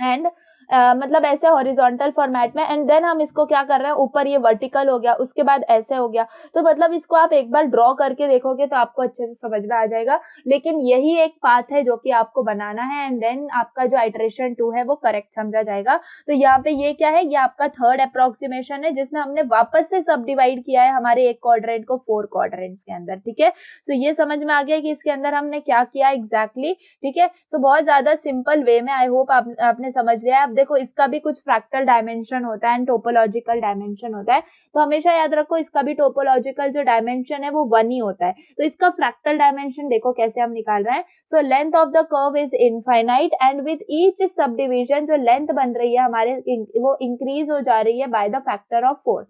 एंड मतलब ऐसे हॉरिजॉन्टल फॉर्मेट में, एंड देन हम इसको क्या कर रहे हैं, ऊपर ये वर्टिकल हो गया, उसके बाद ऐसे हो गया। तो मतलब इसको आप एक बार ड्रॉ करके देखोगे तो आपको अच्छे से समझ में आ जाएगा। लेकिन यही एक पाथ है जो कि आपको बनाना है, एंड देन आपका जो आइटरेशन 2 है वो करेक्ट समझा जाएगा। तो यहाँ पे ये क्या है, ये आपका थर्ड अप्रोक्सीमेशन है, जिसमें हमने वापस से सब डिवाइड किया है हमारे एक क्वाड्रेंट को 4 क्वाड्रेंट्स के अंदर, ठीक है। तो ये समझ में आ गया कि इसके अंदर हमने क्या किया एग्जैक्टली, ठीक है। तो बहुत ज्यादा सिंपल वे में आई होप आपने समझ लिया है। देखो इसका भी कुछ फ्रैक्टल डायमेंशन होता है एंड टोपोलॉजिकल डायमेंशन होता है, तो हमेशा याद रखो इसका भी टोपोलॉजिकल जो डायमेंशन है वो 1 ही होता है। तो इसका फ्रैक्टल डायमेंशन देखो कैसे हम निकाल रहे हैं। So length of the curve is infinite, and with each sub division जो लेंथ बन रही है हमारे वो इंक्रीज हो जा रही है by the factor of 4।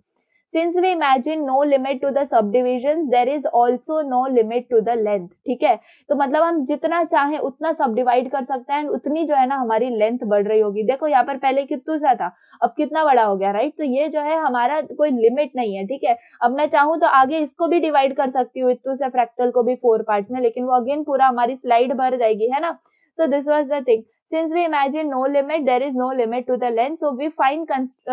Since we imagine no limit to the subdivision there is also no limit to the length, ठीक है। तो मतलब हम जितना चाहें उतना सब डिवाइड कर सकते हैं, उतनी जो है ना हमारी लेंथ बढ़ रही होगी। देखो यहाँ पर पहले कितना सा था, अब कितना बड़ा हो गया, राइट। तो ये जो है हमारा कोई लिमिट नहीं है, ठीक है। अब मैं चाहूँ तो आगे इसको भी डिवाइड कर सकती हूँ, इतू से फ्रैक्टल को भी 4 पार्ट्स में, लेकिन वो अगेन पूरा हमारी स्लाइड भर जाएगी, है ना। सो this was the thing, since we imagine no limit, there is no limit to the length, so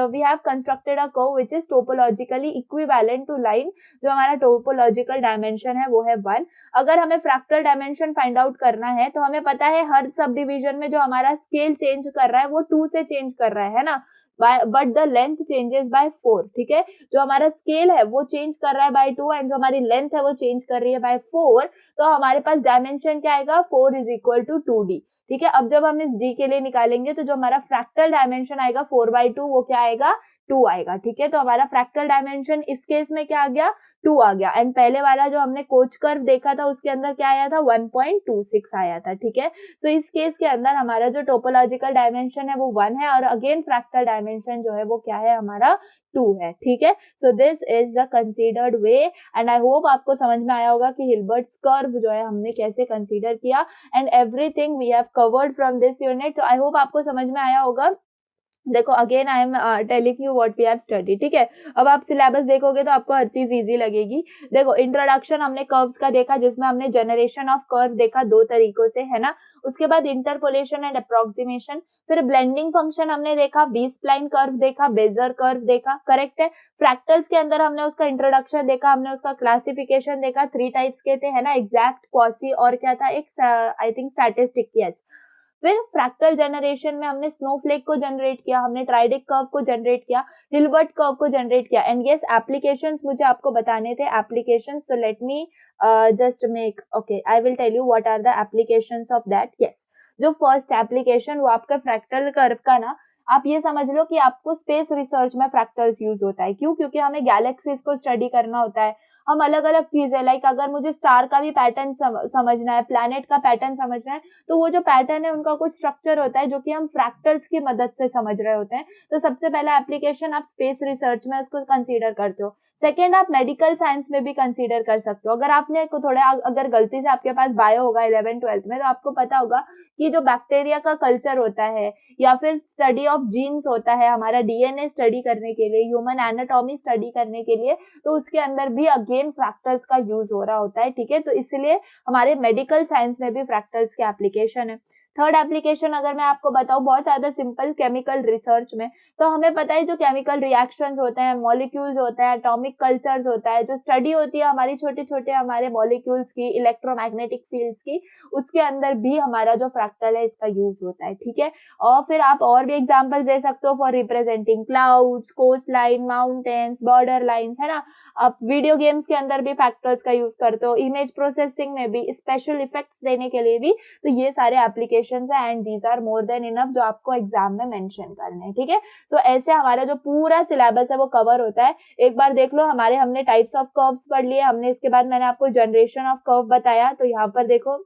we have constructed a curve which is topologically equivalent to line। जो हमारा टोपोलॉजिकल डायमेंशन है वो है 1। अगर हमें फ्रैक्टल डायमेंशन फाइंड आउट करना है तो हमें पता है हर सब डिवीजन में जो हमारा स्केल चेंज कर रहा है वो 2 से चेंज कर रहा है ना, but the length changes by 4, ठीक है। जो हमारा स्केल है वो चेंज कर रहा है बाय 2 एंड जो हमारी लेंथ है वो चेंज कर रही है बाय 4। तो हमारे पास डायमेंशन क्या आएगा, 4 इज इक्वल टू 2d, ठीक है। अब जब हम इस d के लिए निकालेंगे तो जो हमारा फ्रैक्टल डायमेंशन आएगा 4/2 वो क्या आएगा, 2 आएगा, ठीक है। तो हमारा फ्रैक्टल डायमेंशन इस केस में क्या आ गया, 2 आ गया। एंड पहले वाला जो हमने कोच कर्व देखा था उसके अंदर क्या आया था, 1.26 आया था, ठीक है। सो इस केस के अंदर हमारा जो टोपोलॉजिकल डायमेंशन है वो 1 है और अगेन फ्रैक्टल डायमेंशन जो है वो क्या है हमारा 2 है, ठीक है। So this is the considered way and I hope आपको समझ में आया होगा कि हिल्बर्ट्स कर्व जो है हमने कैसे कंसीडर किया and everything we have covered from this unit. तो आई होप आपको समझ में आया होगा। देखो again I am telling you what we have study, ठीक है। अब आप सिलेबस देखोगे तो आपको हर चीज इजी लगेगी। देखो इंट्रोडक्शन हमने कर्व्स का देखा जिसमें हमने जनरेशन ऑफ कर्व देखा 2 तरीकों से, है ना। उसके बाद इंटरपोलेशन एंड अप्रोक्सीमेशन, फिर ब्लेंडिंग फंक्शन हमने देखा, बी स्प्लाइन कर्व देखा, बेजर कर्व देखा, करेक्ट है। फ्रैक्टल्स के अंदर हमने उसका इंट्रोडक्शन देखा, हमने उसका क्लासिफिकेशन देखा, 3 टाइप्स के थे, है ना, एग्जैक्ट, क्वासी और क्या था एक आई थिंक स्टैटिस्टिक, यस। फिर फ्रैक्टल जनरेशन में हमने स्नोफ्लेक को जनरेट किया, हमने ट्राइडिक कर्व को जनरेट किया, हिल्बर्ट कर्व को जनरेट किया एंड यस एप्लीकेशंस मुझे आपको बताने थे, applications. So let me just make okay, I will tell you what are the applications of that. Yes, जो फर्स्ट एप्लीकेशन वो आपका फ्रैक्टल कर्व का ना, आप ये समझ लो कि आपको स्पेस रिसर्च में फ्रैक्टल्स यूज होता है। क्यों? क्योंकि हमें गैलेक्सीज को स्टडी करना होता है। हम अलग अलग चीजें लाइक अगर मुझे स्टार का भी पैटर्न समझना है, प्लैनेट का पैटर्न समझना है, तो वो जो पैटर्न है उनका कुछ स्ट्रक्चर होता है जो कि हम फ्रैक्टल्स की मदद से समझ रहे होते हैं। तो सबसे पहला एप्लीकेशन आप स्पेस रिसर्च में उसको कंसीडर करते हो। सेकेंड, आप मेडिकल साइंस में भी कंसीडर कर सकते हो। अगर आपने थोड़ा अगर गलती से आपके पास बायो होगा 11th-12th में, तो आपको पता होगा कि जो बैक्टीरिया का कल्चर होता है या फिर स्टडी ऑफ जीन्स होता है, हमारा डीएनए स्टडी करने के लिए, ह्यूमन एनाटॉमी स्टडी करने के लिए, तो उसके अंदर भी अगेन फ्रैक्टल्स का यूज हो रहा होता है, ठीक है। तो इसलिए हमारे मेडिकल साइंस में भी फ्रैक्टल्स के एप्लीकेशन है। थर्ड एप्लीकेशन अगर मैं आपको बताऊं बहुत ज्यादा सिंपल, केमिकल रिसर्च में, तो हमें पता है जो केमिकल रिएक्शंस होते हैं, मॉलिक्यूल्स होते हैं, एटॉमिक कल्चर्स होता है, जो स्टडी होती है हमारी छोटे छोटे हमारे मॉलिक्यूल्स की, इलेक्ट्रोमैग्नेटिक फील्ड्स की, उसके अंदर भी हमारा जो फ्रैक्टल है इसका यूज होता है, ठीक है। और फिर आप और भी एग्जांपल दे सकते हो for representing clouds, coast line, mountains, border lines, है ना। आप वीडियो गेम्स के अंदर भी फैक्टर्स का यूज करते हो, इमेज प्रोसेसिंग में भी, स्पेशल इफेक्ट्स देने के लिए भी। तो ये सारे एप्लीकेशंस है and these are more than enough जो आपको एग्जाम में मेंशन करने हैं, ठीक है। तो ऐसे हमारा जो पूरा सिलेबस है वो कवर होता है। एक बार देख लो, हमने टाइप्स ऑफ कर्व्स पढ़ लिए, हमने इसके बाद मैंने आपको जनरेशन ऑफ कर्व बताया। तो यहाँ पर देखो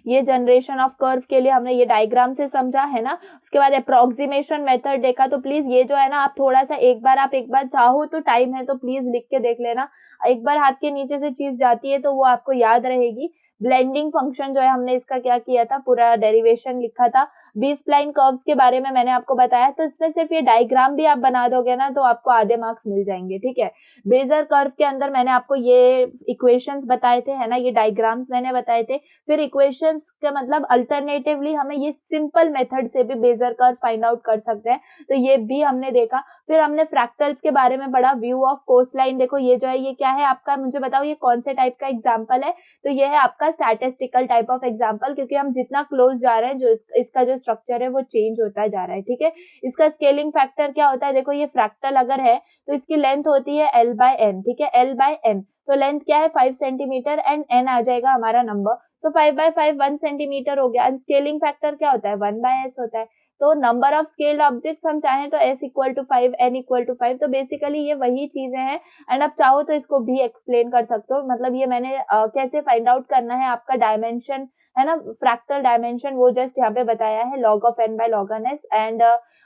ये जनरेशन ऑफ कर्व के लिए हमने ये डायग्राम से समझा, है ना। उसके बाद अप्रोक्सीमेशन मेथड देखा। तो प्लीज ये जो है ना, आप थोड़ा सा एक बार चाहो तो टाइम है तो प्लीज लिख के देख लेना, एक बार हाथ के नीचे से चीज जाती है तो वो आपको याद रहेगी। ब्लेंडिंग फंक्शन जो है हमने इसका क्या किया था, पूरा डेरिवेशन लिखा था। बी स्प्लाइन कर्व्स के बारे में मैंने आपको बताया, तो इसमें सिर्फ ये डायग्राम भी आप बना दोगे ना तो आपको आधे मार्क्स मिल जाएंगे, ठीक है। बेजर कर्व के अंदर मैंने आपको ये इक्वेशंस बताए थे, है ना, ये डायग्राम्स मैंने बताए थे। फिर इक्वेशंस का मतलब अल्टरनेटिवली हमें ये सिंपल मेथड से भी बेजर कर्व फाइंड आउट कर सकते हैं, तो ये भी हमने देखा। फिर हमने फ्रैक्टल्स के बारे में पढ़ा, व्यू ऑफ कोस्ट लाइन। देखो ये जो है ये क्या है आपका, मुझे बताओ ये कौन से टाइप का एग्जाम्पल है। तो ये है आपका स्टैटिस्टिकल टाइप ऑफ एग्जाम्पल, क्योंकि हम जितना क्लोज जा रहे हैं जो इसका जो स्ट्रक्चर है वो चेंज होता जा रहा है, ठीक है। इसका स्केलिंग फैक्टर क्या होता है, देखो ये फ्रैक्टल अगर है तो इसकी लेंथ होती है L/N, ठीक है, L/N। तो लेंथ क्या है 5 सेंटीमीटर एंड N आ जाएगा हमारा नंबर। तो 5/5 1 सेंटीमीटर हो गया। स्केलिंग फैक्टर क्या होता है 1/S होता है। तो नंबर ऑफ स्केल्ड ऑब्जेक्ट्स हम चाहें तो s equal to 5, n equal to 5, तो बेसिकली ये वही चीजें हैं। एंड आप चाहो तो इसको भी एक्सप्लेन कर सकते हो, मतलब ये मैंने कैसे फाइंड आउट करना है आपका डायमेंशन है ना, फ्रैक्टल डायमेंशन, वो जस्ट यहाँ पे बताया है log of n by log n s। And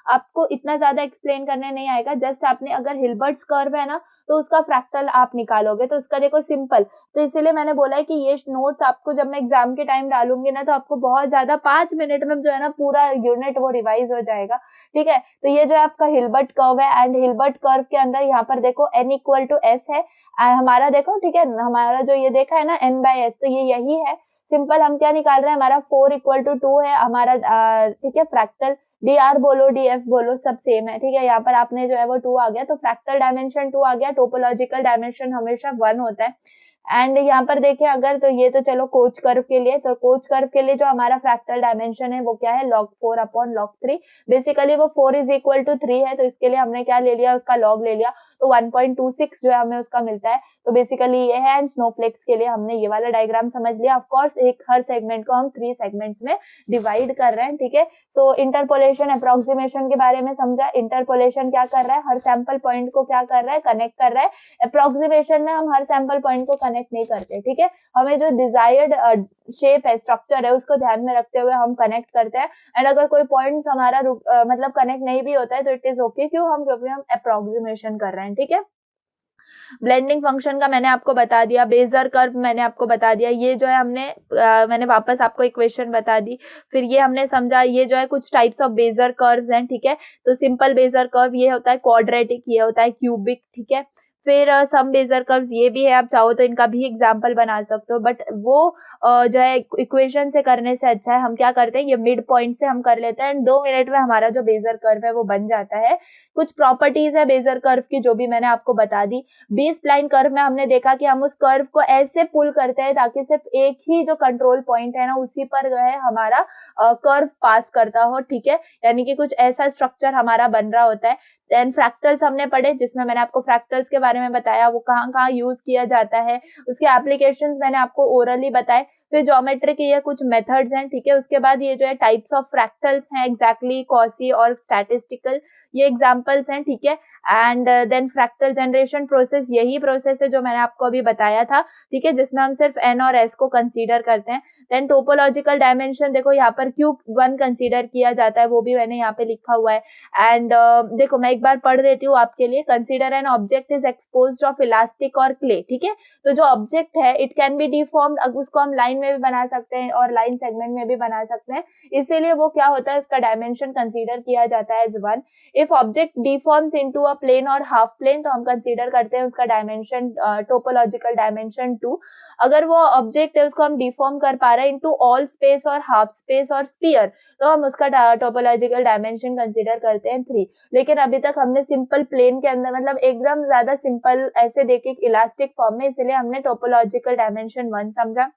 आपको इतना ज्यादा एक्सप्लेन करने नहीं आएगा, जस्ट आपने अगर हिल्बर्ट्स कर्व है ना तो उसका फ्रैक्टल आप निकालोगे, तो उसका देखो सिंपल, तो इसीलिए मैंने बोला है कि ये नोट्स आपको जब मैं एग्जाम के टाइम डालूंगी ना तो आपको बहुत ज्यादा 5 मिनट में जो है ना पूरा यूनिट वो रिवाइज हो जाएगा, ठीक है। तो ये जो है आपका हिल्बर्ट कर्व है, एंड हिल्बर्ट कर्व के अंदर यहाँ पर देखो n इक्वल टू एस है हमारा, देखो ठीक है, हमारा जो ये देखा है ना n बाय एस, तो ये यही है। सिंपल हम क्या निकाल रहे हैं, हमारा 4 इक्वल टू 2 है हमारा, ठीक है, फ्रैक्टल डी आर बोलो डी एफ बोलो सब सेम है, ठीक है। यहाँ पर आपने जो है वो 2 आ गया, तो फ्रैक्टल डायमेंशन 2 आ गया, टोपोलॉजिकल डायमेंशन हमेशा 1 होता है। एंड यहाँ पर देखिए अगर, तो ये तो चलो कोच कर्व के लिए, तो कोच कर्व के लिए जो हमारा फ्रैक्टल डायमेंशन है वो क्या है, log 4 अपॉन log 3, बेसिकली वो 4 इज इक्वल टू 3 है, तो इसके लिए हमने क्या ले लिया, उसका log ले लिया, तो 1.26 जो है हमें उसका मिलता है। तो बेसिकली ये है, एंड स्नोफ्लेक्स के लिए हमने ये वाला डायग्राम समझ लिया। ऑफ कोर्स एक हर सेगमेंट को हम 3 सेगमेंट्स में डिवाइड कर रहे हैं, ठीक है। सो इंटरपोलेशन अप्रोक्सीमेशन के बारे में समझा, इंटरपोलेशन क्या कर रहा है, हर सैंपल पॉइंट को क्या कर रहा है, कनेक्ट कर रहा है। अप्रोक्सीमेशन में हम हर सैंपल पॉइंट को कनेक्ट नहीं करते, ठीक है, हमें जो डिजायर्ड शेप है, स्ट्रक्चर है, उसको ध्यान में रखते हुए हम कनेक्ट करते हैं। एंड अगर कोई पॉइंट हमारा मतलब कनेक्ट नहीं भी होता है तो इट इज ओके, क्यों, हम क्योंकि हम अप्रोक्सीमेशन कर रहे हैं, ठीक है। ब्लेंडिंग फंक्शन का मैंने आपको बता दिया, बेजर कर्व मैंने आपको बता दिया, ये जो है हमने मैंने वापस आपको इक्वेशन बता दी। फिर ये हमने समझा, ये जो है कुछ टाइप्स ऑफ बेजर कर्व्स हैं, ठीक है। तो सिंपल बेजर कर्व ये होता है, क्वाड्रेटिक ये होता है, क्यूबिक, ठीक है। फिर सम बेजर कर्व्स ये भी है, आप चाहो तो इनका भी एग्जांपल बना सकते हो, बट वो जो है इक्वेशन से करने से अच्छा है हम क्या करते हैं, ये मिड पॉइंट से हम कर लेते हैं, एंड 2 मिनट में हमारा जो बेजर कर्व है वो बन जाता है। कुछ प्रॉपर्टीज है बेजर कर्व की जो भी मैंने आपको बता दी। बी स्प्लाइन कर्व में हमने देखा कि हम उस कर्व को ऐसे पुल करते हैं ताकि सिर्फ एक ही जो कंट्रोल पॉइंट है ना उसी पर जो है हमारा कर्व पास करता हो, ठीक है, यानी कि कुछ ऐसा स्ट्रक्चर हमारा बन रहा होता है। देन फ्रैक्टल्स हमने पढ़े, जिसमें मैंने आपको फ्रैक्टल्स के बारे में बताया, वो कहाँ कहाँ यूज किया जाता है, उसके एप्लीकेशंस मैंने आपको ओरली बताए। फिर ज्योमेट्री की ये कुछ मेथड्स हैं, ठीक है। उसके बाद ये जो है टाइप्स ऑफ फ्रैक्टल्स हैं, एग्जैक्टली, कॉसी और स्टैटिस्टिकल, ये एग्जांपल्स हैं, ठीक है। And then fractal generation process, यही प्रोसेस है जो मैंने आपको अभी बताया था, ठीक है, जिसमें हम सिर्फ n और s को कंसीडर करते हैं। देन टोपोलॉजिकल डायमेंशन, देखो यहाँ पर क्यूब 1 कंसीडर किया जाता है, वो भी मैंने यहाँ पे लिखा हुआ है। एंड देखो मैं एक बार पढ़ देती हूँ आपके लिए, consider an object is exposed of elastic और क्ले, ठीक है। तो जो ऑब्जेक्ट है इट कैन बी डिफॉर्म्ड, उसको हम लाइन में भी बना सकते हैं और लाइन सेगमेंट में भी बना सकते हैं, इसीलिए वो क्या होता है, उसका डायमेंशन कंसीडर किया जाता है as 1। If object deforms into a plane और हाफ प्लेन, तो हम कंसीडर करते हैं उसका डायमेंशन टोपोलॉजिकल डायमेंशन 2। अगर वो ऑब्जेक्ट है उसको हम डिफॉर्म कर पा रहे हैं इनटू ऑल स्पेस और हाफ स्पेस और स्फीयर, तो हम उसका टोपोलॉजिकल डायमेंशन कंसीडर करते हैं 3। लेकिन अभी तक हमने सिंपल प्लेन के अंदर, मतलब एकदम ज्यादा सिंपल ऐसे देखे इलास्टिक फॉर्म में, इसलिए हमने टोपोलॉजिकल डायमेंशन 1 समझा।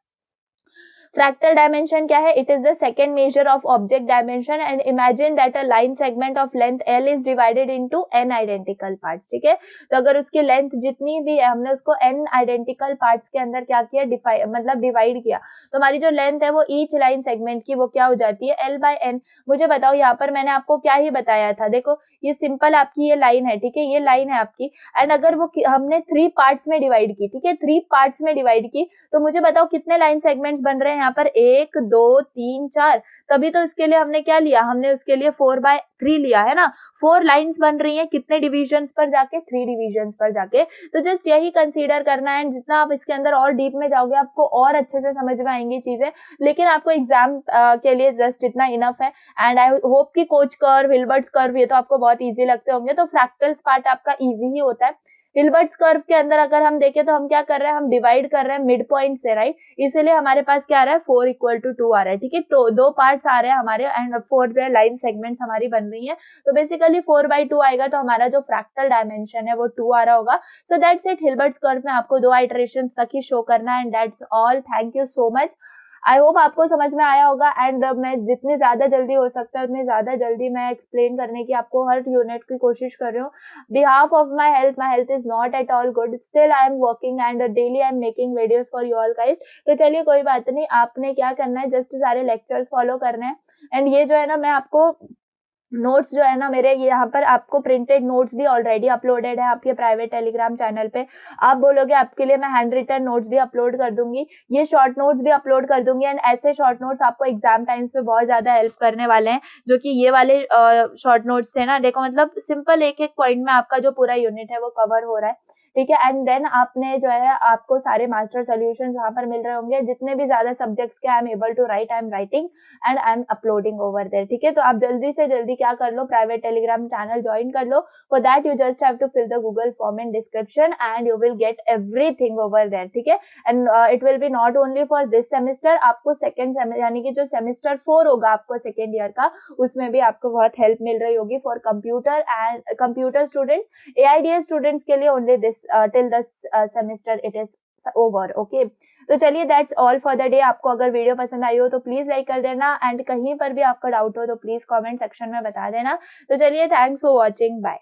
फ्रैक्टल डायमेंशन क्या है, it is the second measure of object dimension, and imagine that a line segment of length l is divided into n identical parts, ठीक है। तो अगर उसकी लेंथ जितनी भी है हमने उसको n आइडेंटिकल पार्ट्स के अंदर क्या किया, मतलब डिवाइड किया, तो हमारी जो लेंथ है वो ईच लाइन सेगमेंट की वो क्या हो जाती है, l बाय n। मुझे बताओ यहाँ पर मैंने आपको क्या ही बताया था, देखो ये सिंपल आपकी ये लाइन है, ठीक है, ये लाइन है आपकी, एंड अगर वो हमने 3 पार्ट्स में डिवाइड की, ठीक है, 3 पार्ट्स में डिवाइड की, तो मुझे बताओ कितने लाइन सेगमेंट्स बन रहे हैं यहाँ पर, 1 2 3 4, तभी तो इसके लिए हमने क्या लिया, हमने उसके लिए 4/3 लिया है ना। 4 लाइंस बन रही हैं कितने डिविजन्स पर जाके, 3 डिविजन्स पर जाके। तो जस्ट यही कंसीडर करना है, एंड जितना आप इसके अंदर और डीप में जाओगे आपको और अच्छे से समझ में आएंगी चीजें, लेकिन आपको एग्जाम के लिए जस्ट इतना इनफ है। एंड आई होप कि कोच कर्व, हिल्बर्ट्स कर्व ये तो आपको बहुत ईजी लगते होंगे, तो फ्रैक्टल्स पार्ट आपका ईजी ही होता है। हिल्बर्ट्स कर्व के अंदर अगर हम देखें तो हम क्या कर रहे हैं, हम डिवाइड कर रहे हैं मिड पॉइंट से, राइट, इसीलिए हमारे पास क्या आ रहा है, 4 इक्वल टू 2 आ रहा है, ठीक है। तो 2 पार्ट्स आ रहे हैं हमारे, एंड 4 जो है लाइन सेगमेंट्स हमारी बन रही है, तो बेसिकली 4/2 आएगा, तो हमारा जो फ्रैक्टल डायमेंशन है वो 2 आ रहा होगा। सो दैट्स इट, हिल्बर्ट्स कर्व में आपको 2 आइटरेशंस तक ही शो करना है, and that's all. Thank you so much. I hope आपको समझ में आया होगा, एंड मैं जितने ज्यादा जल्दी हो सकता है उतनी ज्यादा जल्दी मैं एक्सप्लेन करने की आपको हर यूनिट की कोशिश कर रही हूँ। Behalf of my health is not at all good, still I am working and daily I am making videos for you all guys. तो चलिए कोई बात नहीं, आपने क्या करना है, जस्ट सारे लेक्चर्स फॉलो करने हैं, एंड ये जो है ना मैं आपको नोट्स जो है ना मेरे यहाँ पर आपको प्रिंटेड नोट्स भी ऑलरेडी अपलोडेड है आपके प्राइवेट टेलीग्राम चैनल पे। आप बोलोगे आपके लिए मैं हैंड रिटन नोट्स भी अपलोड कर दूंगी, ये शॉर्ट नोट्स भी अपलोड कर दूंगी। एंड ऐसे शॉर्ट नोट्स आपको एग्जाम टाइम्स पे बहुत ज्यादा हेल्प करने वाले हैं, जो कि ये वाले शॉर्ट नोट्स थे ना, देखो मतलब सिंपल एक एक पॉइंट में आपका जो पूरा यूनिट है वो कवर हो रहा है, ठीक है। एंड देन आपने जो है आपको सारे मास्टर सोल्यूशन वहां पर मिल रहे होंगे, जितने भी ज्यादा सब्जेक्ट्स के I am able to write, I am writing and I am uploading over there, ठीक है। तो आप जल्दी से जल्दी क्या कर लो, प्राइवेट टेलीग्राम चैनल ज्वाइन कर लो। For that you just have to fill the Google form in description and you will get everything over there, ठीक है। And it will be not only for this semester, आपको second यानी कि जो semester 4 होगा आपको सेकेंड ईयर का, उसमें भी आपको बहुत हेल्प मिल रही होगी for computer and computer students. AIDS students के लिए only this till the semester it is over, okay. तो चलिए that's all for the day. आपको अगर वीडियो पसंद आई हो तो प्लीज लाइक कर देना, एंड कहीं पर भी आपका डाउट हो तो प्लीज कमेंट सेक्शन में बता देना। तो चलिए, थैंक्स फॉर वॉचिंग, बाय।